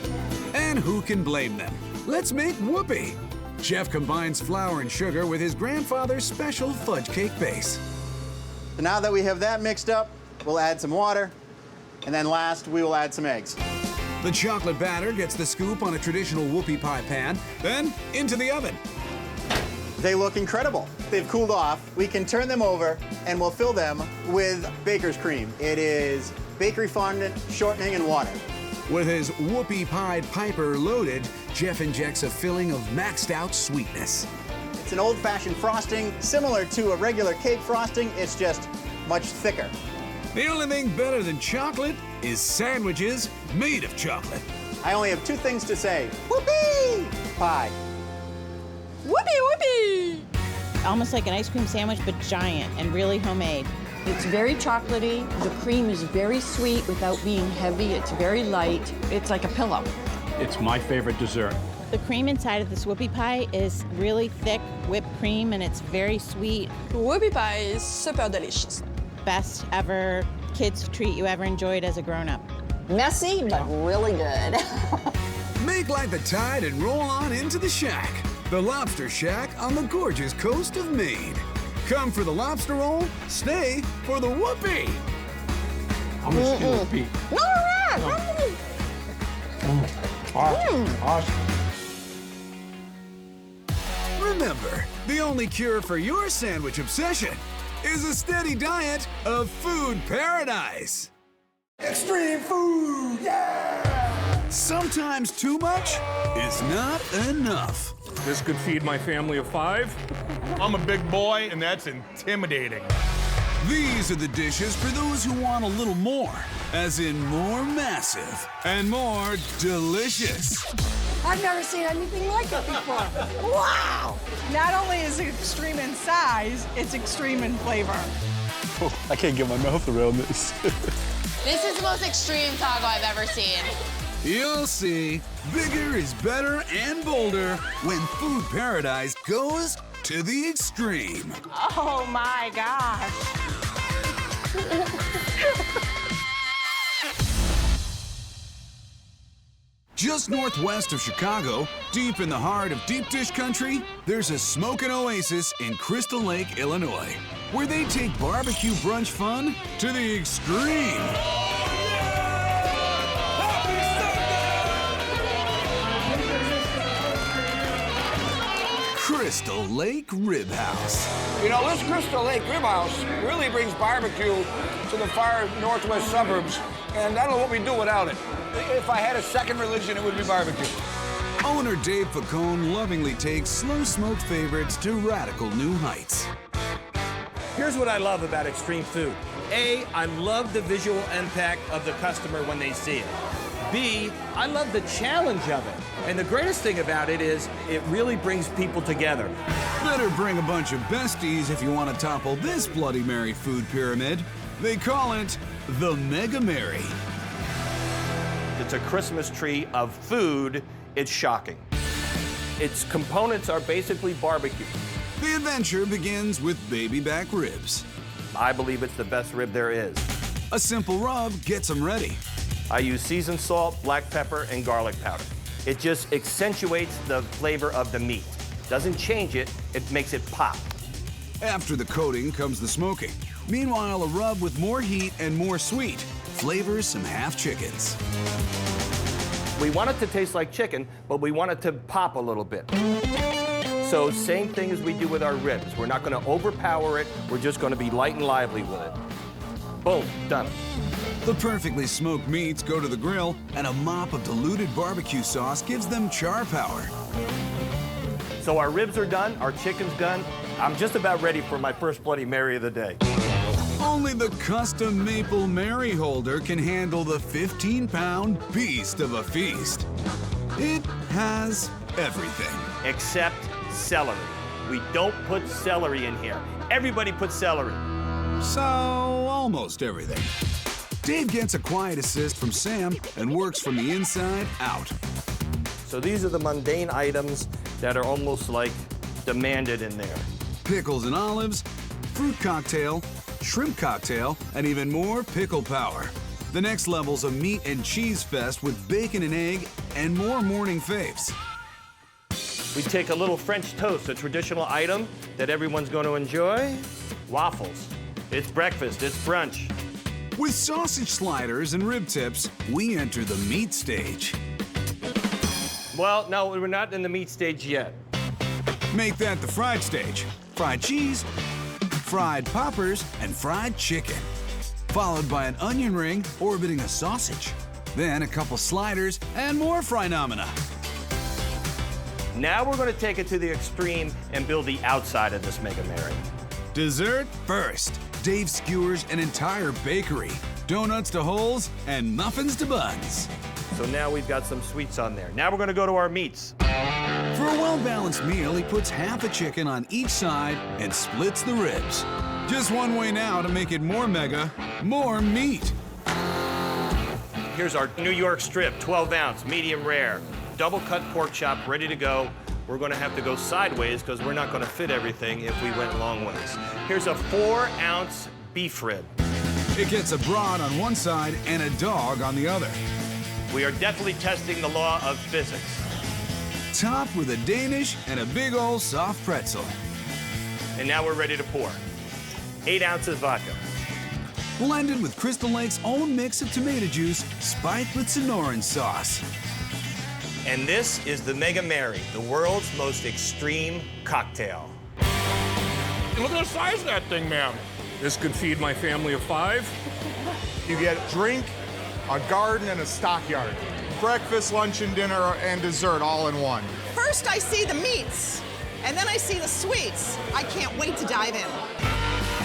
And who can blame them? Let's make whoopie. Jeff combines flour and sugar with his grandfather's special fudge cake base. So now that we have that mixed up, we'll add some water. And then last, we will add some eggs. The chocolate batter gets the scoop on a traditional whoopie pie pan, then into the oven. They look incredible. They've cooled off. We can turn them over and we'll fill them with baker's cream. It is bakery fondant, shortening, and water. With his whoopie pie piper loaded, Jeff injects a filling of maxed out sweetness. It's an old-fashioned frosting, similar to a regular cake frosting. It's just much thicker. The only thing better than chocolate is sandwiches made of chocolate. I only have two things to say. Whoopee! Pie. Whoopee, whoopee! Almost like an ice cream sandwich, but giant and really homemade. It's very chocolatey. The cream is very sweet without being heavy. It's very light. It's like a pillow. It's my favorite dessert. The cream inside of this whoopie pie is really thick whipped cream, and it's very sweet. Whoopie pie is super delicious. Best ever kids treat you ever enjoyed as a grown-up. Messy, but really good. Make like the tide and roll on into the shack. The Lobster Shack on the gorgeous coast of Maine. Come for the lobster roll, stay for the whoopee. I'm gonna steal a Pete. Awesome. Remember, the only cure for your sandwich obsession is a steady diet of food paradise. Extreme food, yeah! Sometimes too much is not enough. This could feed my family of 5. I'm a big boy, and that's intimidating. These are the dishes for those who want a little more, as in more massive and more delicious. I've never seen anything like it before. Wow! Not only is it extreme in size, it's extreme in flavor. Oh, I can't get my mouth around this. This is the most extreme taco I've ever seen. You'll see, bigger is better and bolder when food paradise goes to the extreme. Oh my gosh. Just northwest of Chicago, deep in the heart of deep dish country, there's a smokin' oasis in Crystal Lake, Illinois, where they take barbecue brunch fun to the extreme. Crystal Lake Rib House. You know, this Crystal Lake Rib House really brings barbecue to the far northwest suburbs, and I don't know what we'd do without it. If I had a second religion, it would be barbecue. Owner Dave Pacone lovingly takes slow-smoked favorites to radical new heights. Here's what I love about extreme food. A, I love the visual impact of the customer when they see it. B, I love the challenge of it. And the greatest thing about it is it really brings people together. Better bring a bunch of besties if you want to topple this Bloody Mary food pyramid. They call it the Mega Mary. It's a Christmas tree of food. It's shocking. Its components are basically barbecue. The adventure begins with baby back ribs. I believe it's the best rib there is. A simple rub gets them ready. I use seasoned salt, black pepper, and garlic powder. It just accentuates the flavor of the meat. Doesn't change it, it makes it pop. After the coating comes the smoking. Meanwhile, a rub with more heat and more sweet flavors some half chickens. We want it to taste like chicken, but we want it to pop a little bit. So same thing as we do with our ribs. We're not gonna overpower it, we're just gonna be light and lively with it. Boom, done. The perfectly smoked meats go to the grill, and a mop of diluted barbecue sauce gives them char power. So our ribs are done, our chicken's done. I'm just about ready for my first Bloody Mary of the day. Only the custom Maple Mary holder can handle the 15-pound beast of a feast. It has everything. Except celery. We don't put celery in here. Everybody puts celery. So, almost everything. Dave gets a quiet assist from Sam and works from the inside out. So these are the mundane items that are almost like demanded in there. Pickles and olives, fruit cocktail, shrimp cocktail, and even more pickle power. The next level's a meat and cheese fest with bacon and egg and more morning faves. We take a little French toast, a traditional item that everyone's going to enjoy. Waffles. It's breakfast, it's brunch. With sausage sliders and rib tips, we enter the meat stage. Well, no, we're not in the meat stage yet. Make that the fried stage. Fried cheese, fried poppers, and fried chicken. Followed by an onion ring orbiting a sausage. Then a couple sliders and more phenomena. Now we're going to take it to the extreme and build the outside of this Mega Mary. Dessert first. Dave skewers an entire bakery. Donuts to holes and muffins to buns. So now we've got some sweets on there. Now we're gonna go to our meats. For a well-balanced meal, he puts half a chicken on each side and splits the ribs. Just one way now to make it more mega, more meat. Here's our New York strip, 12 ounce, medium rare. Double cut pork chop, ready to go. We're gonna have to go sideways because we're not gonna fit everything if we went long ways. Here's a 4 ounce beef rib. It gets a broad on one side and a dog on the other. We are definitely testing the law of physics. Topped with a Danish and a big old soft pretzel. And now we're ready to pour. 8 ounces vodka. Blended with Crystal Lake's own mix of tomato juice, spiked with Sonoran sauce. And this is the Mega Mary, the world's most extreme cocktail. Look at the size of that thing, man. This could feed my family of 5. You get a drink, a garden, and a stockyard. Breakfast, lunch, and dinner, and dessert all in one. First, I see the meats, and then I see the sweets. I can't wait to dive in.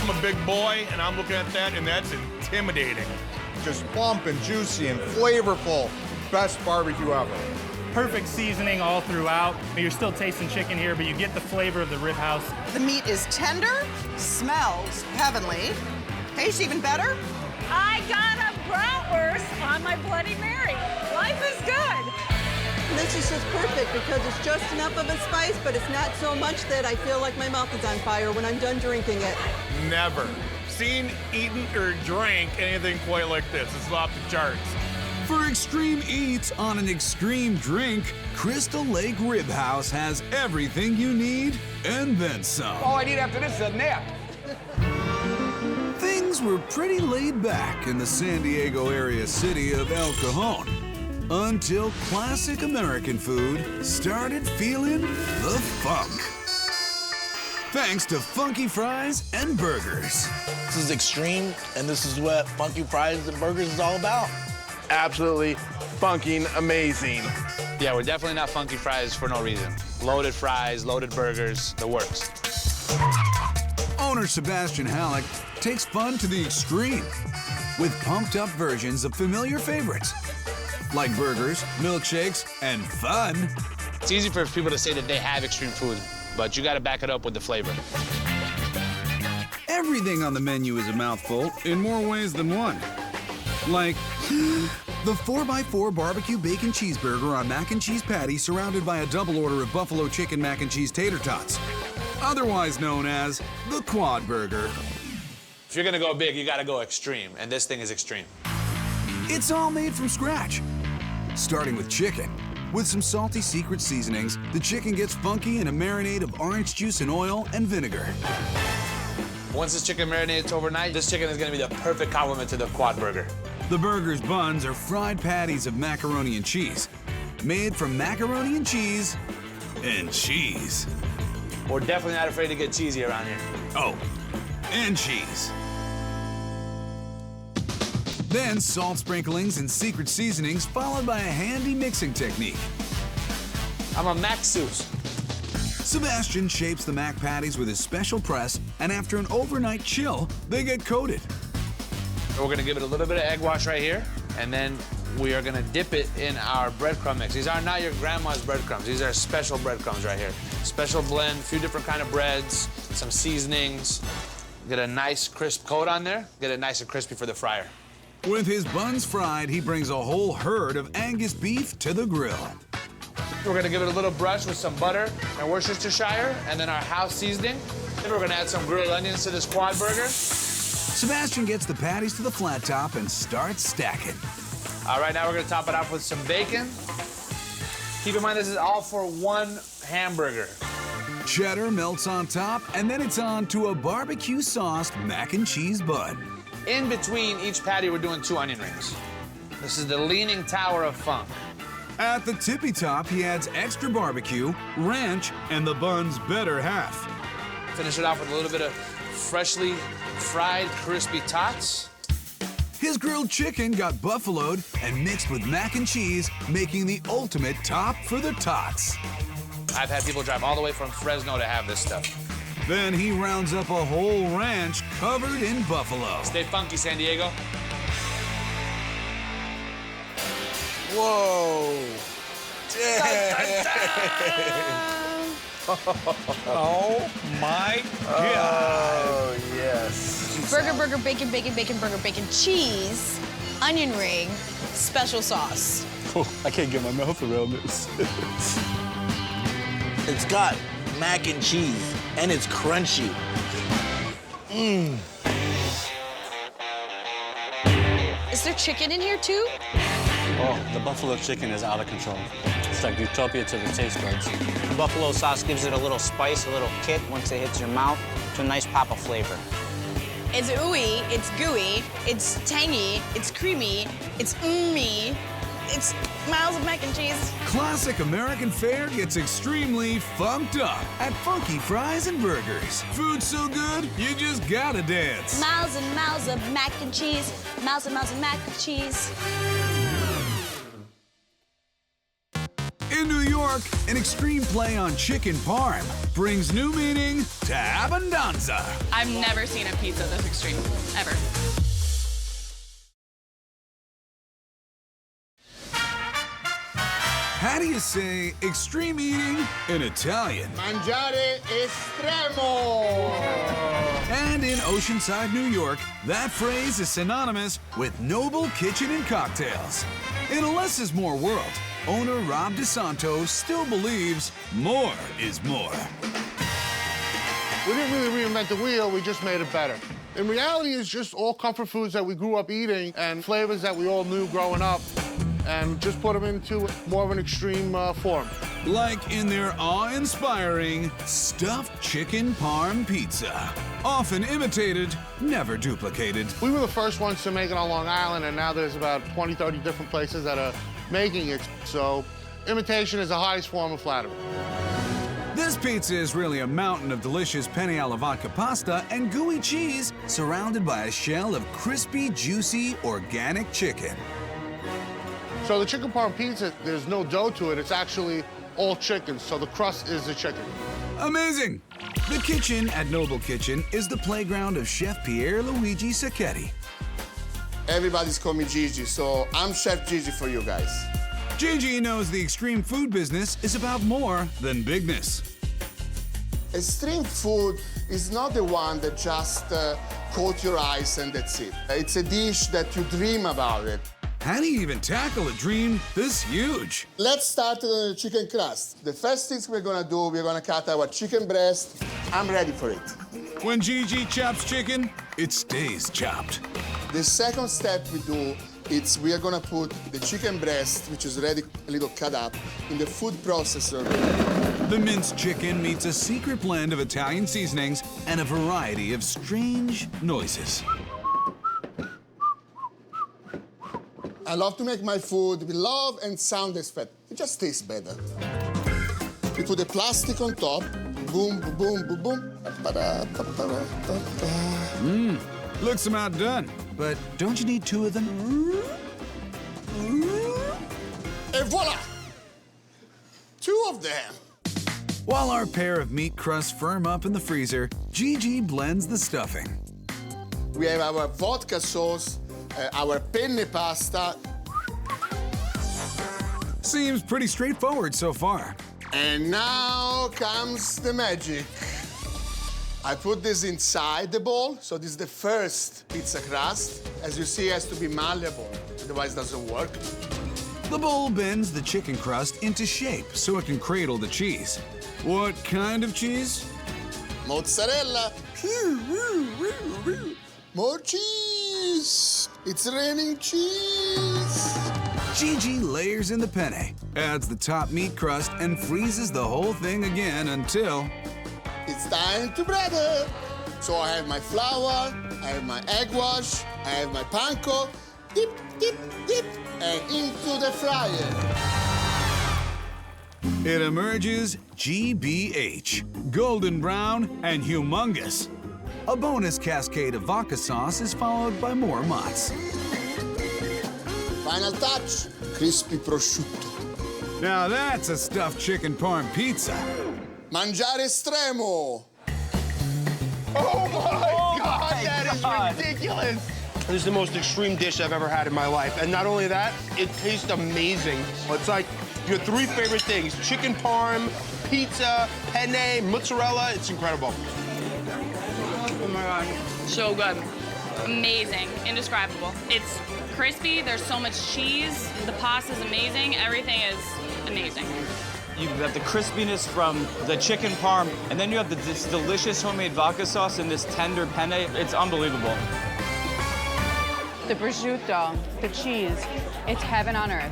I'm a big boy, and I'm looking at that, and that's intimidating. Just plump and juicy and flavorful. Best barbecue ever. Perfect seasoning all throughout. You're still tasting chicken here, but you get the flavor of the rib house. The meat is tender, smells heavenly, tastes even better. I got a bratwurst on my Bloody Mary. Life is good. This is just perfect because it's just enough of a spice, but it's not so much that I feel like my mouth is on fire when I'm done drinking it. Never seen, eaten, or drank anything quite like this. It's off the charts. For extreme eats on an extreme drink, Crystal Lake Rib House has everything you need and then some. All I need after this is a nap. Things were pretty laid back in the San Diego area city of El Cajon until classic American food started feeling the funk. Thanks to funky fries and burgers. This is extreme, and this is what funky fries and burgers is all about. Absolutely funking amazing. Yeah, we're definitely not funky fries for no reason. Loaded fries, loaded burgers, the works. Owner Sebastian Halleck takes fun to the extreme with pumped-up versions of familiar favorites like burgers, milkshakes, and fun. It's easy for people to say that they have extreme food, but you gotta back it up with the flavor. Everything on the menu is a mouthful in more ways than one. Like the 4x4 barbecue bacon cheeseburger on mac and cheese patty surrounded by a double order of buffalo chicken mac and cheese tater tots, otherwise known as the quad burger. If you're gonna go big, you gotta go extreme, and this thing is extreme. It's all made from scratch, starting with chicken. With some salty secret seasonings, the chicken gets funky in a marinade of orange juice and oil and vinegar. Once this chicken marinates overnight, this chicken is gonna be the perfect complement to the quad burger. The burger's buns are fried patties of macaroni and cheese, made from macaroni and cheese. We're definitely not afraid to get cheesy around here. Oh, and cheese. Then salt sprinklings and secret seasonings, followed by a handy mixing technique. I'm a mac Seuss. Sebastian shapes the mac patties with his special press, and after an overnight chill, they get coated. We're gonna give it a little bit of egg wash right here, and then we are gonna dip it in our breadcrumb mix. These are not your grandma's breadcrumbs. These are special breadcrumbs right here. Special blend, a few different kind of breads, some seasonings. Get a nice crisp coat on there. Get it nice and crispy for the fryer. With his buns fried, he brings a whole herd of Angus beef to the grill. We're gonna give it a little brush with some butter and Worcestershire, and then our house seasoning. Then we're gonna add some grilled onions to this quad burger. Sebastian gets the patties to the flat top and starts stacking. All right, now we're gonna top it off with some bacon. Keep in mind, this is all for one hamburger. Cheddar melts on top, and then it's on to a barbecue-sauced mac and cheese bun. In between each patty, we're doing 2 onion rings. This is the Leaning Tower of Funk. At the tippy top, he adds extra barbecue, ranch, and the bun's better half. Finish it off with a little bit of freshly fried, crispy tots. His grilled chicken got buffaloed and mixed with mac and cheese, making the ultimate top for the tots. I've had people drive all the way from Fresno to have this stuff. Then he rounds up a whole ranch covered in buffalo. Stay funky, San Diego. Whoa. Dang. Oh my God. Oh, yes. Burger, burger, bacon, bacon, bacon, burger, bacon, cheese, onion ring, special sauce. Oh, I can't get my mouth around this. It's got mac and cheese, and it's crunchy. Mmm. Is there chicken in here too? Oh, the buffalo chicken is out of control. It's like utopia to the taste buds. The buffalo sauce gives it a little spice, a little kick once it hits your mouth. It's a nice pop of flavor. It's ooey, it's gooey, it's tangy, it's creamy, it's ummy, it's miles of mac and cheese. Classic American fare gets extremely funked up at Funky Fries and Burgers. Food so good, you just gotta dance. Miles and miles of mac and cheese, miles and mac and cheese. In New York, an extreme play on chicken parm brings new meaning to abundanza. I've never seen a pizza this extreme, ever. How do you say extreme eating in Italian? Mangiare estremo. And in Oceanside, New York, that phrase is synonymous with noble kitchen and cocktails. In a less is more world, owner Rob DeSanto still believes more is more. We didn't really reinvent the wheel, we just made it better. In reality, it's just all comfort foods that we grew up eating and flavors that we all knew growing up, and just put them into more of an extreme form. Like in their awe-inspiring stuffed chicken parm pizza. Often imitated, never duplicated. We were the first ones to make it on Long Island, and now there's about 20, 30 different places that are making it. So imitation is the highest form of flattery. This pizza is really a mountain of delicious penne alla vodka pasta and gooey cheese surrounded by a shell of crispy, juicy, organic chicken. So the chicken parm pizza, there's no dough to it. It's actually all chicken, so the crust is the chicken. Amazing! The kitchen at Noble Kitchen is the playground of Chef Pier Luigi Sacchetti. Everybody's called me Gigi, so I'm Chef Gigi for you guys. Gigi knows the extreme food business is about more than bigness. Extreme food is not the one that just coat your eyes and that's it. It's a dish that you dream about it. How do you even tackle a dream this huge? Let's start with the chicken crust. The first things we're gonna do, we're gonna cut our chicken breast. I'm ready for it. When Gigi chops chicken, it stays chopped. The second step we do is we are gonna put the chicken breast, which is already a little cut up, in the food processor. The minced chicken meets a secret blend of Italian seasonings and a variety of strange noises. I love to make my food with love and sound effect. It just tastes better. We put the plastic on top. Boom, boom, boom, boom, boom. Looks about done. But don't you need two of them? Et voila! Two of them. While our pair of meat crusts firm up in the freezer, Gigi blends the stuffing. We have our vodka sauce, our penne pasta. Seems pretty straightforward so far. And now comes the magic. I put this inside the bowl, so this is the first pizza crust. As you see, it has to be malleable, otherwise it doesn't work. The bowl bends the chicken crust into shape so it can cradle the cheese. What kind of cheese? Mozzarella. More cheese. It's raining cheese. Gigi layers in the penne, adds the top meat crust, and freezes the whole thing again until... It's time to bread it. So I have my flour, I have my egg wash, I have my panko. Dip, dip, dip, and into the fryer. It emerges GBH, golden brown and humongous. A bonus cascade of vodka sauce is followed by more mozz. Final touch, crispy prosciutto. Now that's a stuffed chicken parm pizza. Mangiare estremo. Oh my God, that is ridiculous. This is the most extreme dish I've ever had in my life. And not only that, it tastes amazing. It's like your three favorite things: chicken parm, pizza, penne, mozzarella. It's incredible. Oh my God, so good. Amazing, indescribable. It's crispy, there's so much cheese, the pasta's amazing, everything is amazing. You've got the crispiness from the chicken parm, and then you have this delicious homemade vodka sauce and this tender penne. It's unbelievable. The prosciutto, the cheese, it's heaven on earth.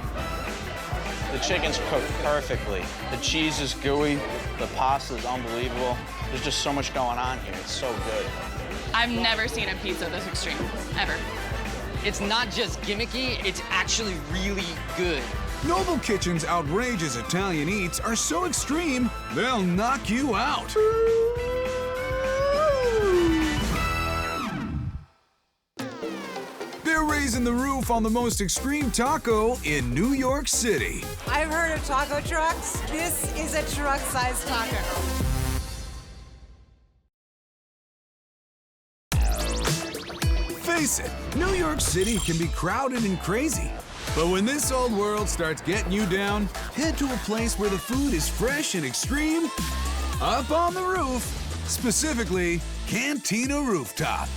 The chicken's cooked perfectly. The cheese is gooey. The pasta is unbelievable. There's just so much going on here. It's so good. I've never seen a pizza this extreme, ever. It's not just gimmicky, it's actually really good. Noble Kitchen's outrageous Italian eats are so extreme, they'll knock you out. They're raising the roof on the most extreme taco in New York City. I've heard of taco trucks. This is a truck-sized taco. Face it, New York City can be crowded and crazy. But when this old world starts getting you down, head to a place where the food is fresh and extreme, up on the roof, specifically Cantina Rooftop.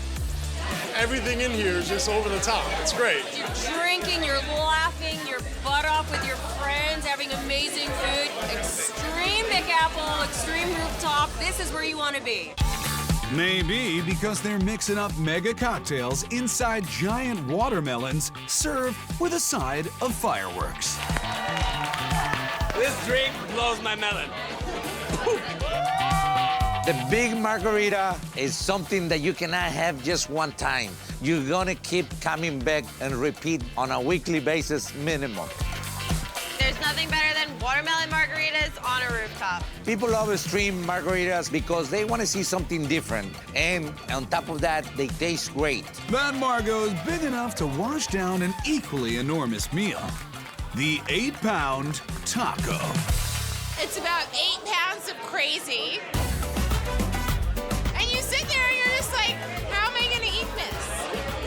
Everything in here is just over the top. It's great. You're drinking, you're laughing, your butt off with your friends, having amazing food. Extreme Big Apple, extreme rooftop. This is where you want to be. Maybe because they're mixing up mega cocktails inside giant watermelons served with a side of fireworks. This drink blows my melon. The big margarita is something that you cannot have just one time. You're gonna keep coming back and repeat on a weekly basis minimum. There's nothing better than watermelon margaritas on a rooftop. People love extreme margaritas because they want to see something different. And on top of that, they taste great. That Margot is big enough to wash down an equally enormous meal. The 8-pound taco. It's about 8 pounds of crazy. And you sit there and you're just like, how am I gonna eat this?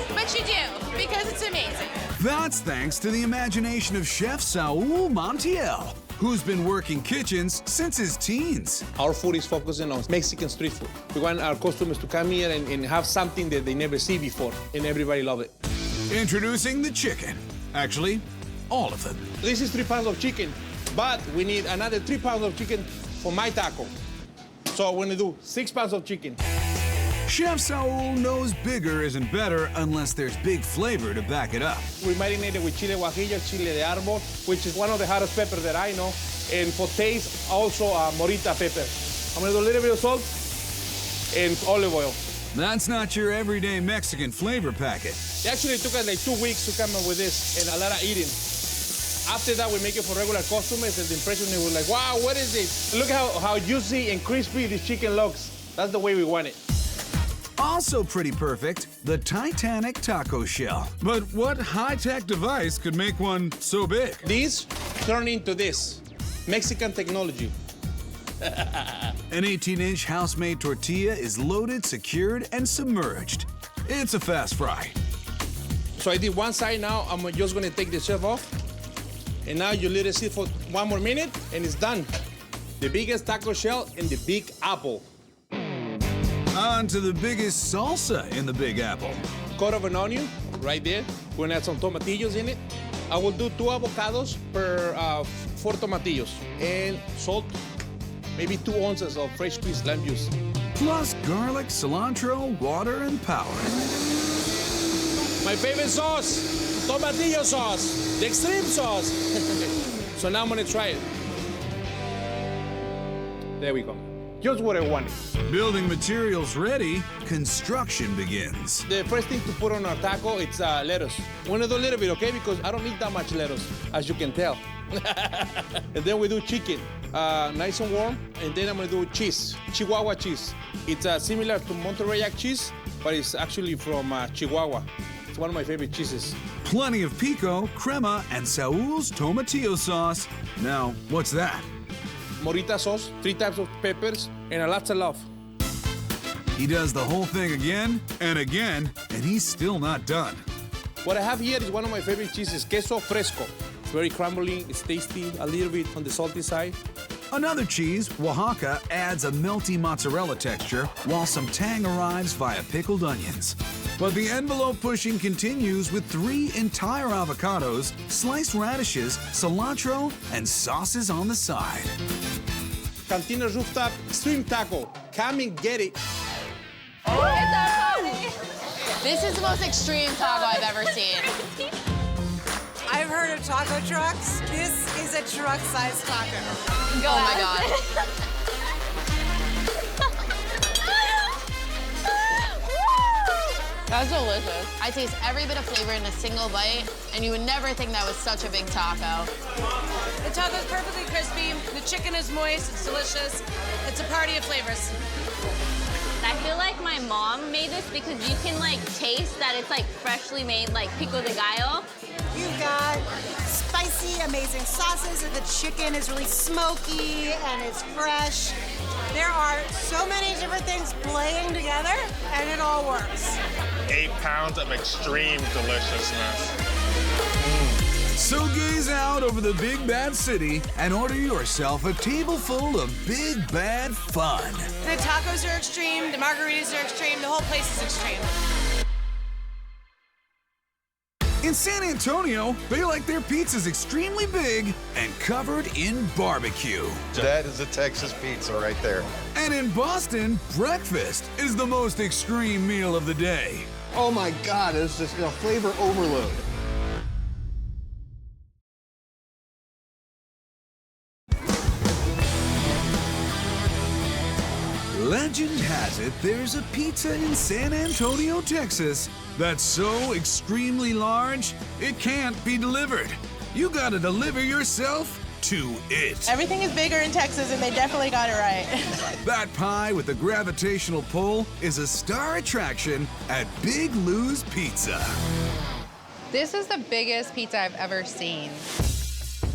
But you do, because it's amazing. That's thanks to the imagination of Chef Saul Montiel, who's been working kitchens since his teens. Our food is focusing on Mexican street food. We want our customers to come here and have something that they never see before, and everybody love it. Introducing the chicken. Actually, all of them. This is 3 pounds of chicken, but we need another 3 pounds of chicken for my taco. So we're gonna do 6 pounds of chicken. Chef Saul knows bigger isn't better unless there's big flavor to back it up. We marinated with chile guajillo, chile de árbol, which is one of the hottest peppers that I know. And for taste, also morita pepper. I'm gonna do a little bit of salt and olive oil. That's not your everyday Mexican flavor packet. It actually took us like 2 weeks to come up with this and a lot of eating. After that, we make it for regular customers, and the impression they were like, wow, what is it? Look how juicy and crispy this chicken looks. That's the way we want it. Also pretty perfect, the Titanic taco shell. But what high-tech device could make one so big? These turn into this, Mexican technology. An 18-inch house-made tortilla is loaded, secured, and submerged. It's a fast fry. So I did one side now, I'm just gonna take the chef off. And now you let it sit for 1 more minute, and it's done. The biggest taco shell in the Big Apple. On to the biggest salsa in the Big Apple. Cut of an onion, right there. We're gonna add some tomatillos in it. I will do 2 avocados per 4 tomatillos. And salt, maybe 2 ounces of fresh squeezed lime juice. Plus garlic, cilantro, water, and power. My favorite sauce, tomatillo sauce, the extreme sauce. So now I'm gonna try it. There we go. Just what I wanted. Building materials ready, construction begins. The first thing to put on our taco, it's lettuce. We're gonna do a little bit, okay? Because I don't need that much lettuce, as you can tell. And then we do chicken, nice and warm. And then I'm gonna do cheese, Chihuahua cheese. It's similar to Monterey Jack cheese, but it's actually from Chihuahua. It's one of my favorite cheeses. Plenty of pico, crema, and Saul's tomatillo sauce. Now, what's that? Morita sauce, 3 types of peppers, and a lots of love. He does the whole thing again and again, and he's still not done. What I have here is one of my favorite cheeses, queso fresco. It's very crumbly, it's tasty, a little bit on the salty side. Another cheese, Oaxaca, adds a melty mozzarella texture, while some tang arrives via pickled onions. But the envelope pushing continues with 3 entire avocados, sliced radishes, cilantro, and sauces on the side. Cantina Rooftop Extreme Taco. Come and get it. This is the most extreme taco I've ever seen. I've heard of taco trucks. This is a truck-sized taco. Oh my God. That's delicious. I taste every bit of flavor in a single bite, and you would never think that was such a big taco. The taco is perfectly crispy. The chicken is moist. It's delicious. It's a party of flavors. I feel like my mom made this because you can like taste that it's like freshly made, like pico de gallo. You've got spicy, amazing sauces, and the chicken is really smoky and it's fresh. There are so many different things playing together, and it all works. 8 pounds of extreme deliciousness. So gaze out over the big bad city and order yourself a table full of big bad fun. The tacos are extreme. The margaritas are extreme. The whole place is extreme. In San Antonio, they like their pizzas extremely big and covered in barbecue. That is a Texas pizza right there. And in Boston, breakfast is the most extreme meal of the day. Oh my God, it's just a flavor overload. Legend has it there's a pizza in San Antonio, Texas that's so extremely large, it can't be delivered. You gotta deliver yourself to it. Everything is bigger in Texas, and they definitely got it right. That pie with the gravitational pull is a star attraction at Big Lou's Pizza. This is the biggest pizza I've ever seen.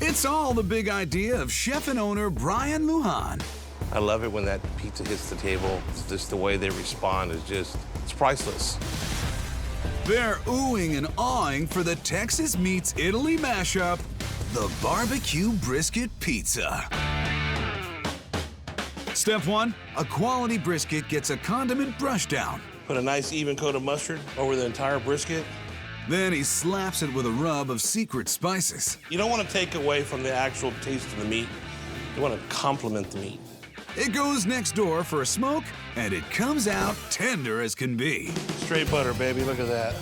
It's all the big idea of chef and owner Brian Lujan. I love it when that pizza hits the table. It's just the way they respond is just, it's priceless. They're oohing and awing for the Texas meets Italy mashup, the barbecue brisket pizza. Step 1, a quality brisket gets a condiment brush down. Put a nice even coat of mustard over the entire brisket. Then he slaps it with a rub of secret spices. You don't want to take away from the actual taste of the meat. You want to complement the meat. It goes next door for a smoke, and it comes out tender as can be. Straight butter, baby, look at that.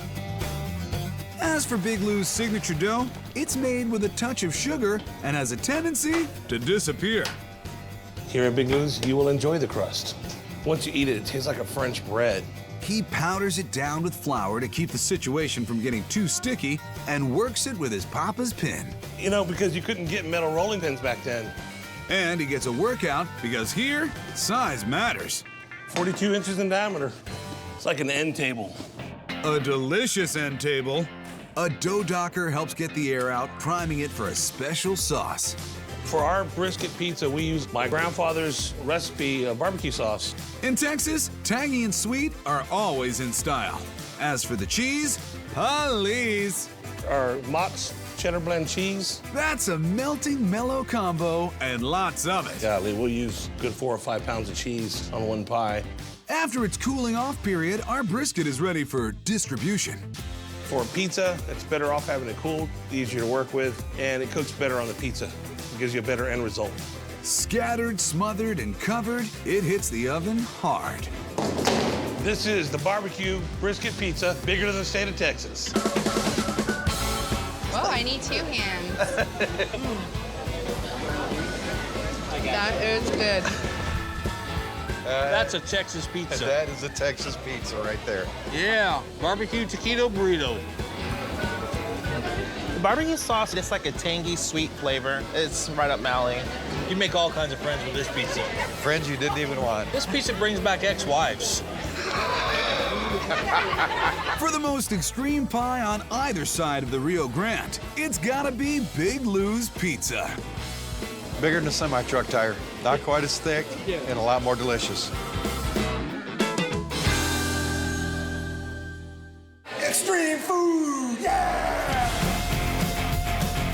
As for Big Lou's signature dough, it's made with a touch of sugar and has a tendency to disappear. Here at Big Lou's, you will enjoy the crust. Once you eat it, it tastes like a French bread. He powders it down with flour to keep the situation from getting too sticky and works it with his papa's pin. You know, because you couldn't get metal rolling pins back then. And he gets a workout because here, size matters. 42 inches in diameter. It's like an end table. A delicious end table. A dough docker helps get the air out, priming it for a special sauce. For our brisket pizza, we use my grandfather's recipe of barbecue sauce. In Texas, tangy and sweet are always in style. As for the cheese, please. Our Mott's cheddar blend cheese. That's a melting, mellow combo and lots of it. Golly, we'll use a good 4 or 5 pounds of cheese on one pie. After its cooling off period, our brisket is ready for distribution. For a pizza, it's better off having it cooled, easier to work with, and it cooks better on the pizza. It gives you a better end result. Scattered, smothered, and covered, it hits the oven hard. This is the barbecue brisket pizza, bigger than the state of Texas. Whoa, I need 2 hands. That is good. That's a Texas pizza. That is a Texas pizza right there. Yeah, barbecue taquito burrito. The barbecue sauce, it's like a tangy, sweet flavor. It's right up my alley. You make all kinds of friends with this pizza. Friends you didn't even want. This pizza brings back ex-wives. For the most extreme pie on either side of the Rio Grande, it's gotta be Big Lou's Pizza. Bigger than a semi-truck tire. Not quite as thick and a lot more delicious. extreme food, yeah!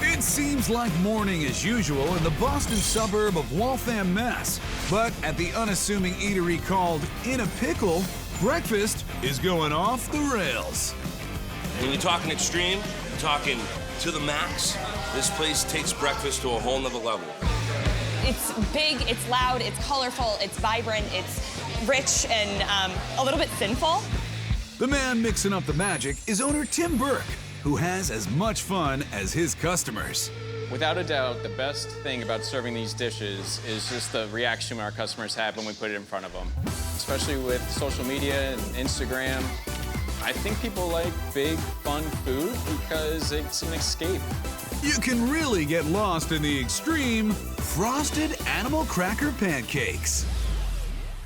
It seems like morning as usual in the Boston suburb of Waltham, Mass. But at the unassuming eatery called In a Pickle, breakfast is going off the rails. When you're talking extreme, you're talking to the max. This place takes breakfast to a whole nother level. It's big, it's loud, it's colorful, it's vibrant, it's rich, and a little bit sinful. The man mixing up the magic is owner Tim Burke, who has as much fun as his customers. Without a doubt, the best thing about serving these dishes is just the reaction our customers have when we put it in front of them. Especially with social media and Instagram. I think people like big, fun food because it's an escape. You can really get lost in the extreme frosted animal cracker pancakes.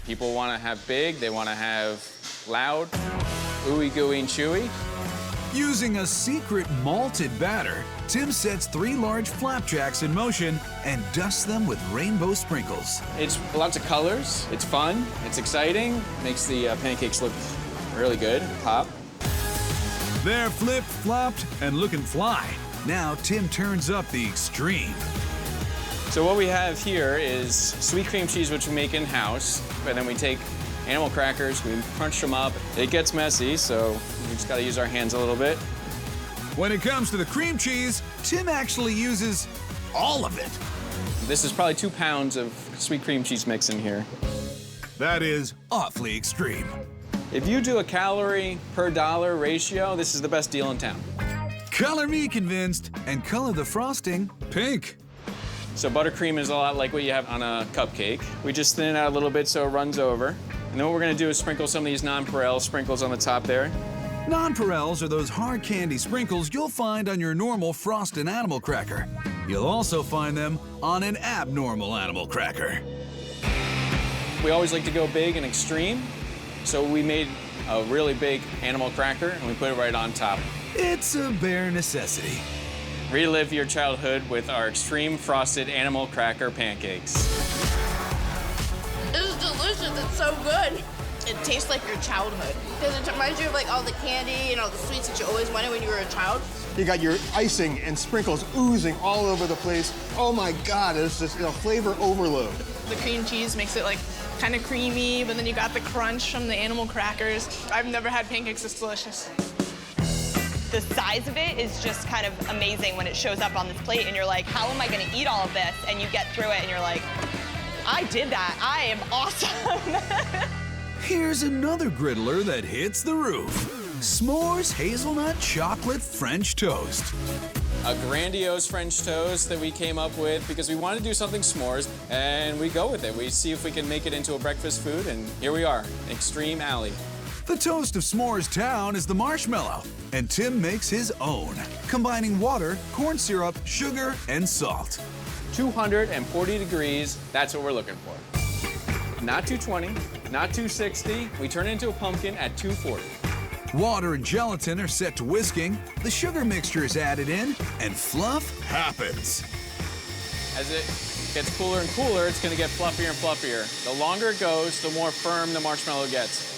People want to have big, they want to have loud, ooey gooey and chewy. Using a secret malted batter, Tim sets 3 large flapjacks in motion and dusts them with rainbow sprinkles. It's lots of colors, it's fun, it's exciting, makes the pancakes look really good, pop. They're flipped, flopped, and looking fly. Now Tim turns up the extreme. So what we have here is sweet cream cheese, which we make in-house, and then we take animal crackers, we crunch them up. It gets messy, so we just gotta use our hands a little bit. When it comes to the cream cheese, Tim actually uses all of it. This is probably 2 pounds of sweet cream cheese mix in here. That is awfully extreme. If you do a calorie per dollar ratio, this is the best deal in town. Color me convinced, and color the frosting pink. So buttercream is a lot like what you have on a cupcake. We just thin it out a little bit so it runs over. And then what we're gonna do is sprinkle some of these nonpareil sprinkles on the top there. Nonpareils are those hard candy sprinkles you'll find on your normal frosted animal cracker. You'll also find them on an abnormal animal cracker. We always like to go big and extreme, so we made a really big animal cracker and we put it right on top. It's a bare necessity. Relive your childhood with our extreme frosted animal cracker pancakes. This is delicious, it's so good. It tastes like your childhood. Because it reminds you of like all the candy and all the sweets that you always wanted when you were a child. You got your icing and sprinkles oozing all over the place. Oh my God, it's just flavor overload. The cream cheese makes it like kind of creamy, but then you got the crunch from the animal crackers. I've never had pancakes this delicious. The size of it is just kind of amazing when it shows up on this plate and you're like, how am I gonna eat all of this? And you get through it and you're like, I did that, I am awesome. Here's another griddler that hits the roof. S'mores hazelnut chocolate French toast. A grandiose French toast that we came up with because we wanted to do something s'mores, and we go with it. We see if we can make it into a breakfast food, and here we are, Extreme Alley. The toast of S'mores Town is the marshmallow, and Tim makes his own, combining water, corn syrup, sugar, and salt. 240 degrees, that's what we're looking for. Not 220, not 260. We turn it into a pumpkin at 240. Water and gelatin are set to whisking, the sugar mixture is added in, and fluff happens. As it gets cooler and cooler, it's gonna get fluffier and fluffier. The longer it goes, the more firm the marshmallow gets.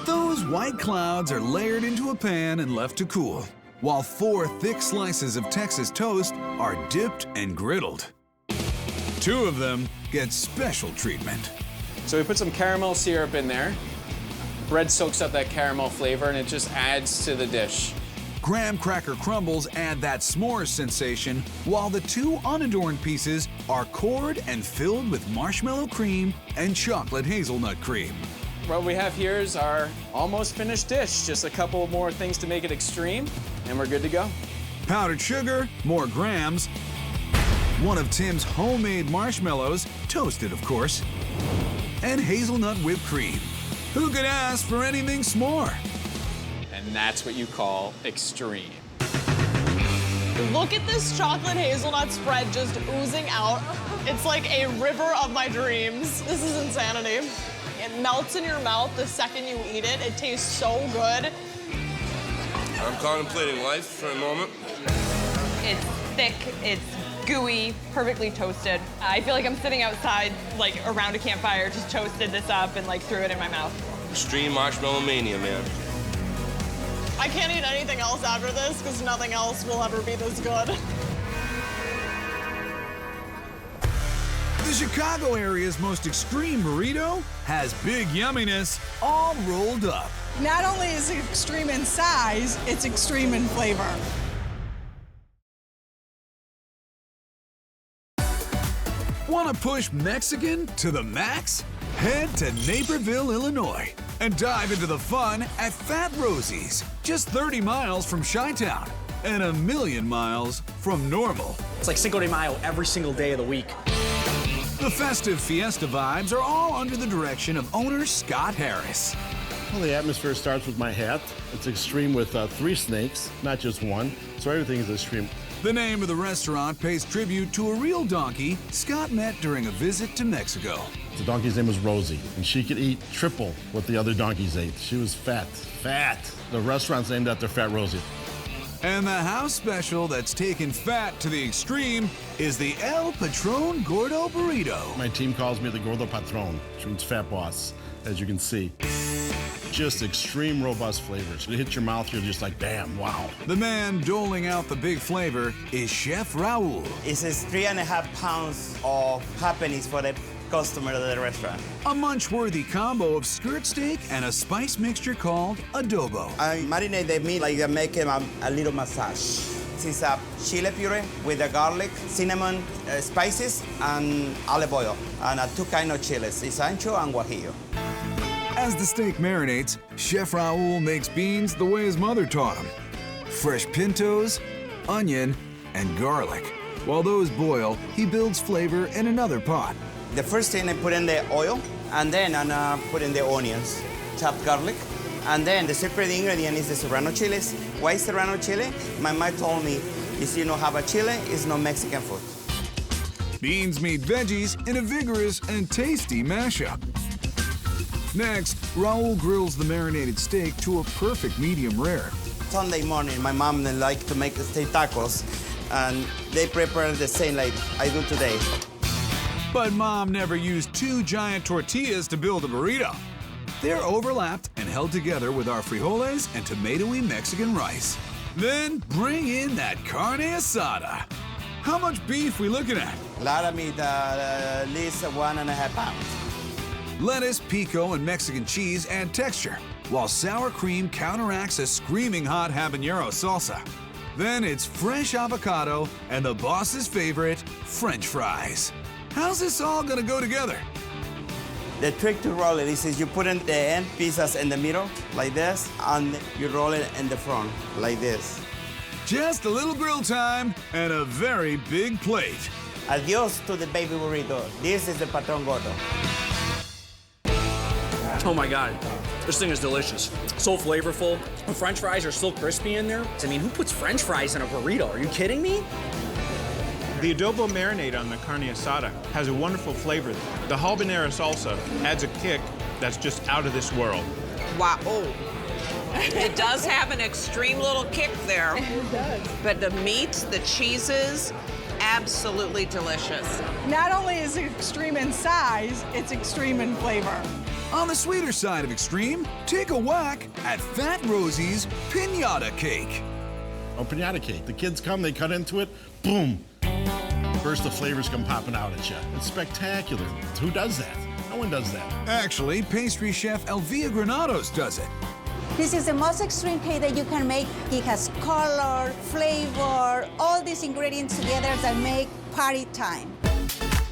Those white clouds are layered into a pan and left to cool, while 4 thick slices of Texas toast are dipped and griddled. 2 of them get special treatment. So we put some caramel syrup in there. Bread soaks up that caramel flavor and it just adds to the dish. Graham cracker crumbles add that s'mores sensation, while the 2 unadorned pieces are cored and filled with marshmallow cream and chocolate hazelnut cream. What we have here is our almost finished dish. Just a couple more things to make it extreme, and we're good to go. Powdered sugar, more grams, 1 of Tim's homemade marshmallows, toasted of course, and hazelnut whipped cream. Who could ask for anything s'more? And that's what you call extreme. Look at this chocolate hazelnut spread just oozing out. It's like a river of my dreams. This is insanity. It melts in your mouth the second you eat it. It tastes so good. I'm contemplating life for a moment. It's thick, it's gooey, perfectly toasted. I feel like I'm sitting outside, like around a campfire, just toasted this up and like threw it in my mouth. Extreme marshmallow mania, man. I can't eat anything else after this because nothing else will ever be this good. The Chicago area's most extreme burrito has big yumminess all rolled up. Not only is it extreme in size, it's extreme in flavor. Want to push Mexican to the max? Head to Naperville, Illinois, and dive into the fun at Fat Rosie's, just 30 miles from Chi-Town and 1,000,000 miles from Normal. It's like Cinco de Mayo every single day of the week. The festive fiesta vibes are all under the direction of owner Scott Harris. Well, the atmosphere starts with my hat. It's extreme with 3 snakes, not just one, so everything is extreme. The name of the restaurant pays tribute to a real donkey Scott met during a visit to Mexico. The donkey's name was Rosie, and she could eat triple what the other donkeys ate. She was fat, fat. The restaurant's named after Fat Rosie. And the house special that's taken fat to the extreme is the El Patron Gordo Burrito. My team calls me the Gordo Patron, which means fat boss, as you can see. Just extreme, robust flavors. It hits your mouth, you're just like, damn, wow. The man doling out the big flavor is Chef Raul. It's 3.5 pounds of happiness for the customer of the restaurant. A munch-worthy combo of skirt steak and a spice mixture called adobo. I marinate the meat like I make a little massage. This is a chile puree with the garlic, cinnamon, spices, and olive oil, and 2 kinds of chiles. It's ancho and guajillo. As the steak marinates, Chef Raul makes beans the way his mother taught him. Fresh pintos, onion, and garlic. While those boil, he builds flavor in another pot. The first thing I put in the oil, and then I put in the onions, chopped garlic, and then the secret ingredient is the serrano chiles. Why serrano chile? My mom told me, if you don't have a chile, it's no Mexican food. Beans meet veggies in a vigorous and tasty mashup. Next, Raul grills the marinated steak to a perfect medium rare. Sunday morning, my mom liked to make steak tacos, and they prepare the same like I do today. But Mom never used 2 giant tortillas to build a burrito. They're overlapped and held together with our frijoles and tomatoey Mexican rice. Then bring in that carne asada. How much beef we looking at? A lot of meat, at least 1.5 pounds. Lettuce, pico, and Mexican cheese add texture, while sour cream counteracts a screaming hot habanero salsa. Then it's fresh avocado and the boss's favorite, French fries. How's this all gonna go together? The trick to roll it is you put in the end pieces in the middle, like this, and you roll it in the front, like this. Just a little grill time and a very big plate. Adios to the baby burrito. This is the Patron Gordo. Oh my God, this thing is delicious. So flavorful. The French fries are still crispy in there. I mean, who puts French fries in a burrito? Are you kidding me? The adobo marinade on the carne asada has a wonderful flavor. The habanero salsa adds a kick that's just out of this world. Wow. Oh. It does have an extreme little kick there. It does. But the meats, the cheeses, absolutely delicious. Not only is it extreme in size, it's extreme in flavor. On the sweeter side of extreme, take a whack at Fat Rosie's Piñata Cake. Oh, piñata cake. The kids come, they cut into it, boom. First, the flavors come popping out at you. It's spectacular. Who does that? No one does that. Actually, pastry chef Elvia Granados does it. This is the most extreme cake that you can make. It has color, flavor, all these ingredients together that make party time.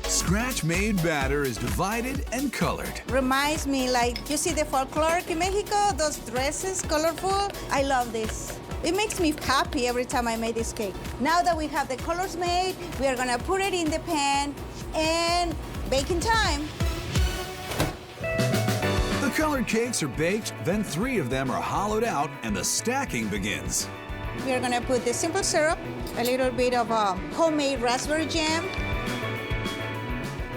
Scratch-made batter is divided and colored. Reminds me, like, you see the folklore in Mexico, those dresses, colorful? I love this. It makes me happy every time I make this cake. Now that we have the colors made, we are gonna put it in the pan and baking time. The colored cakes are baked, then 3 of them are hollowed out and the stacking begins. We are gonna put the simple syrup, a little bit of homemade raspberry jam,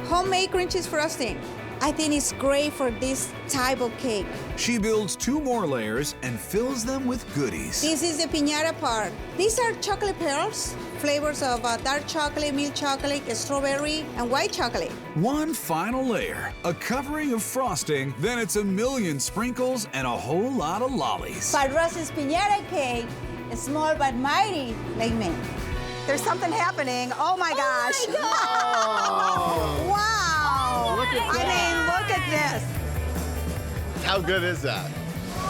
homemade cream cheese frosting. I think it's great for this type of cake. She builds 2 more layers and fills them with goodies. This is the piñata part. These are chocolate pearls, flavors of dark chocolate, milk chocolate, strawberry, and white chocolate. One final layer, a covering of frosting, then it's a million sprinkles and a whole lot of lollies. But Ross's piñata cake is small but mighty, like me. There's something happening. Oh my gosh. Oh. Wow. Look at that. I mean, look at this. How good is that?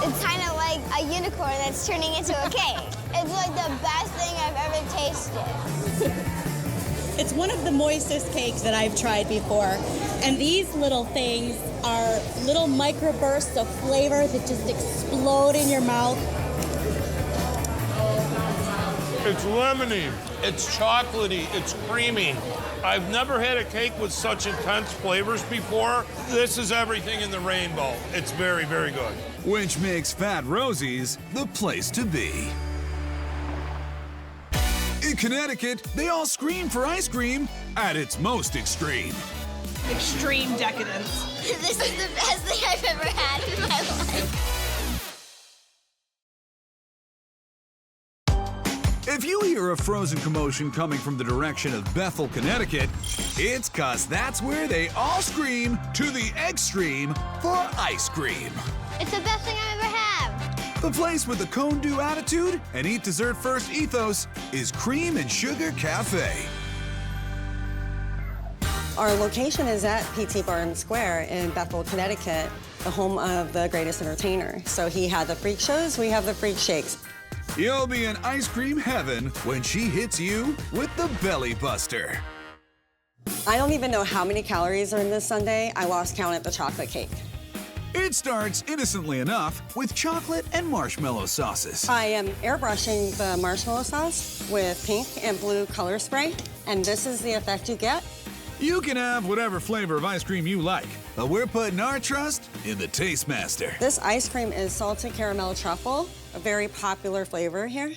It's kind of like a unicorn that's turning into a cake. It's like the best thing I've ever tasted. It's one of the moistest cakes that I've tried before. And these little things are little microbursts of flavor that just explode in your mouth. It's lemony, it's chocolatey, it's creamy. I've never had a cake with such intense flavors before. This is everything in the rainbow. It's very, very good. Which makes Fat Rosie's the place to be. In Connecticut, they all scream for ice cream at its most extreme. Extreme decadence. This is the best thing I've ever had in my life. If you hear a frozen commotion coming from the direction of Bethel, Connecticut, it's 'cause that's where they all scream to the extreme for ice cream. It's the best thing I ever have. The place with the cone-do attitude and eat dessert first ethos is Cream and Sugar Cafe. Our location is at P.T. Barnum Square in Bethel, Connecticut, the home of the greatest entertainer. So he had the freak shows, we have the freak shakes. You'll be in ice cream heaven when she hits you with the Belly Buster. I don't even know how many calories are in this sundae. I lost count at the chocolate cake. It starts innocently enough with chocolate and marshmallow sauces. I am airbrushing the marshmallow sauce with pink and blue color spray, and this is the effect you get. You can have whatever flavor of ice cream you like, but we're putting our trust in the Taste Master. This ice cream is salted caramel truffle, a very popular flavor here.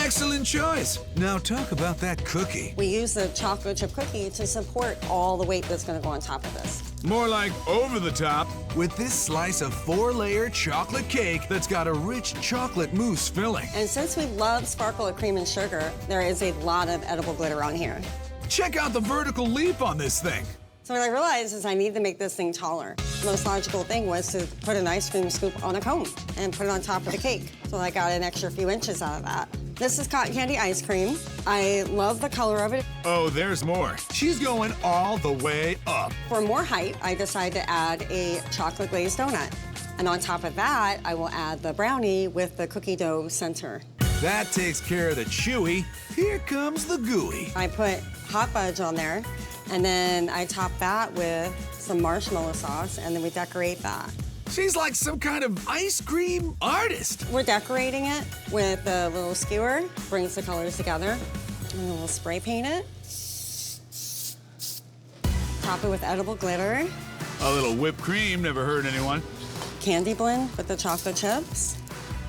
Excellent choice. Now talk about that cookie. We use the chocolate chip cookie to support all the weight that's gonna go on top of this. More like over the top with this slice of 4-layer chocolate cake that's got a rich chocolate mousse filling. And since we love sparkle cream and sugar, there is a lot of edible glitter on here. Check out the vertical leap on this thing. So what I realized is I need to make this thing taller. The most logical thing was to put an ice cream scoop on a cone and put it on top of the cake. So I got an extra few inches out of that. This is cotton candy ice cream. I love the color of it. Oh, there's more. She's going all the way up. For more height, I decided to add a chocolate glazed donut. And on top of that, I will add the brownie with the cookie dough center. That takes care of the chewy. Here comes the gooey. I put hot fudge on there, and then I top that with some marshmallow sauce, and then we decorate that. She's like some kind of ice cream artist. We're decorating it with a little skewer, brings the colors together, and then we'll spray paint it. Top it with edible glitter. A little whipped cream, never hurt anyone. Candy blend with the chocolate chips.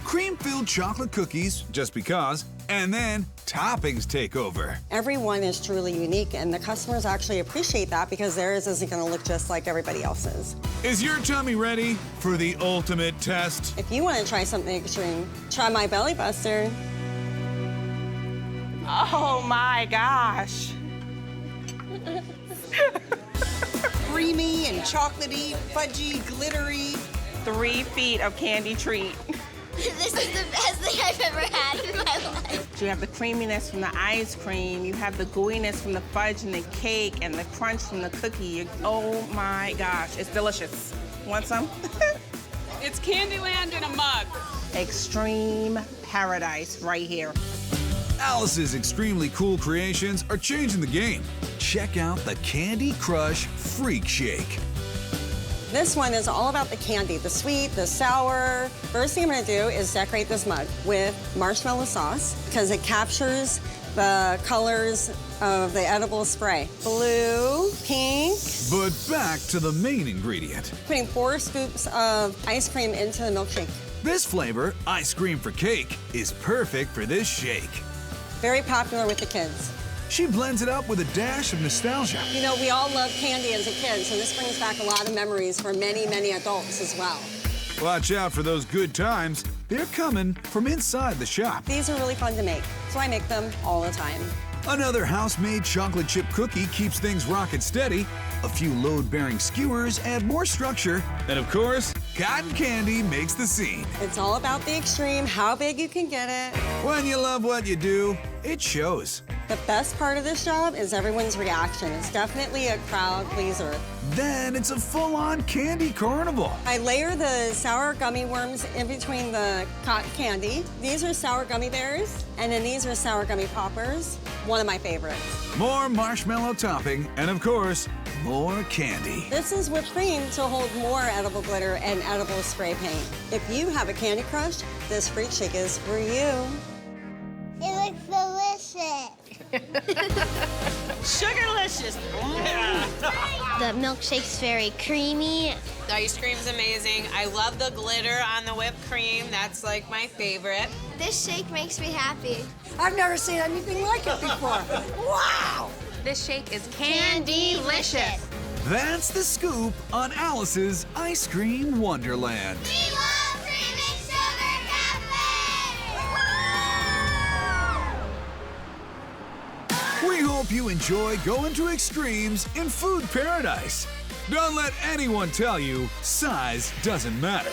Cream-filled chocolate cookies, just because, and then toppings take over. Every one is truly unique, and the customers actually appreciate that because theirs isn't gonna look just like everybody else's. Is your tummy ready for the ultimate test? If you wanna try something extreme, try my Belly Buster. Oh my gosh. Creamy and chocolatey, fudgy, glittery. 3 feet of candy treat. This is the best thing I've ever had in my life. You have the creaminess from the ice cream, you have the gooiness from the fudge and the cake, and the crunch from the cookie. Oh my gosh, it's delicious. Want some? It's Candyland in a mug. Extreme paradise right here. Alice's extremely cool creations are changing the game. Check out the Candy Crush Freak Shake. This one is all about the candy, the sweet, the sour. First thing I'm gonna do is decorate this mug with marshmallow sauce because it captures the colors of the edible spray. Blue, pink. But back to the main ingredient. Putting 4 scoops of ice cream into the milkshake. This flavor, ice cream for cake, is perfect for this shake. Very popular with the kids. She blends it up with a dash of nostalgia. You know, we all loved candy as a kid, so this brings back a lot of memories for many, many adults as well. Watch out for those good times. They're coming from inside the shop. These are really fun to make, so I make them all the time. Another house-made chocolate chip cookie keeps things rockin' steady. A few load-bearing skewers add more structure. And of course, cotton candy makes the scene. It's all about the extreme, how big you can get it. When you love what you do, it shows. The best part of this job is everyone's reaction. It's definitely a crowd pleaser. Then it's a full-on candy carnival. I layer the sour gummy worms in between the cotton candy. These are sour gummy bears, and then these are sour gummy poppers. One of my favorites. More marshmallow topping, and of course, more candy. This is whipped cream to hold more edible glitter and edible spray paint. If you have a candy crush, this fruit shake is for you. It looks delicious. Sugarlicious. The milkshake's very creamy. The ice cream's amazing. I love the glitter on the whipped cream. That's like my favorite. This shake makes me happy. I've never seen anything like it before. Wow! This shake is candy-licious. That's the scoop on Alice's Ice Cream Wonderland. We love cream and sugar cafe! We hope you enjoy going to extremes in food paradise. Don't let anyone tell you size doesn't matter.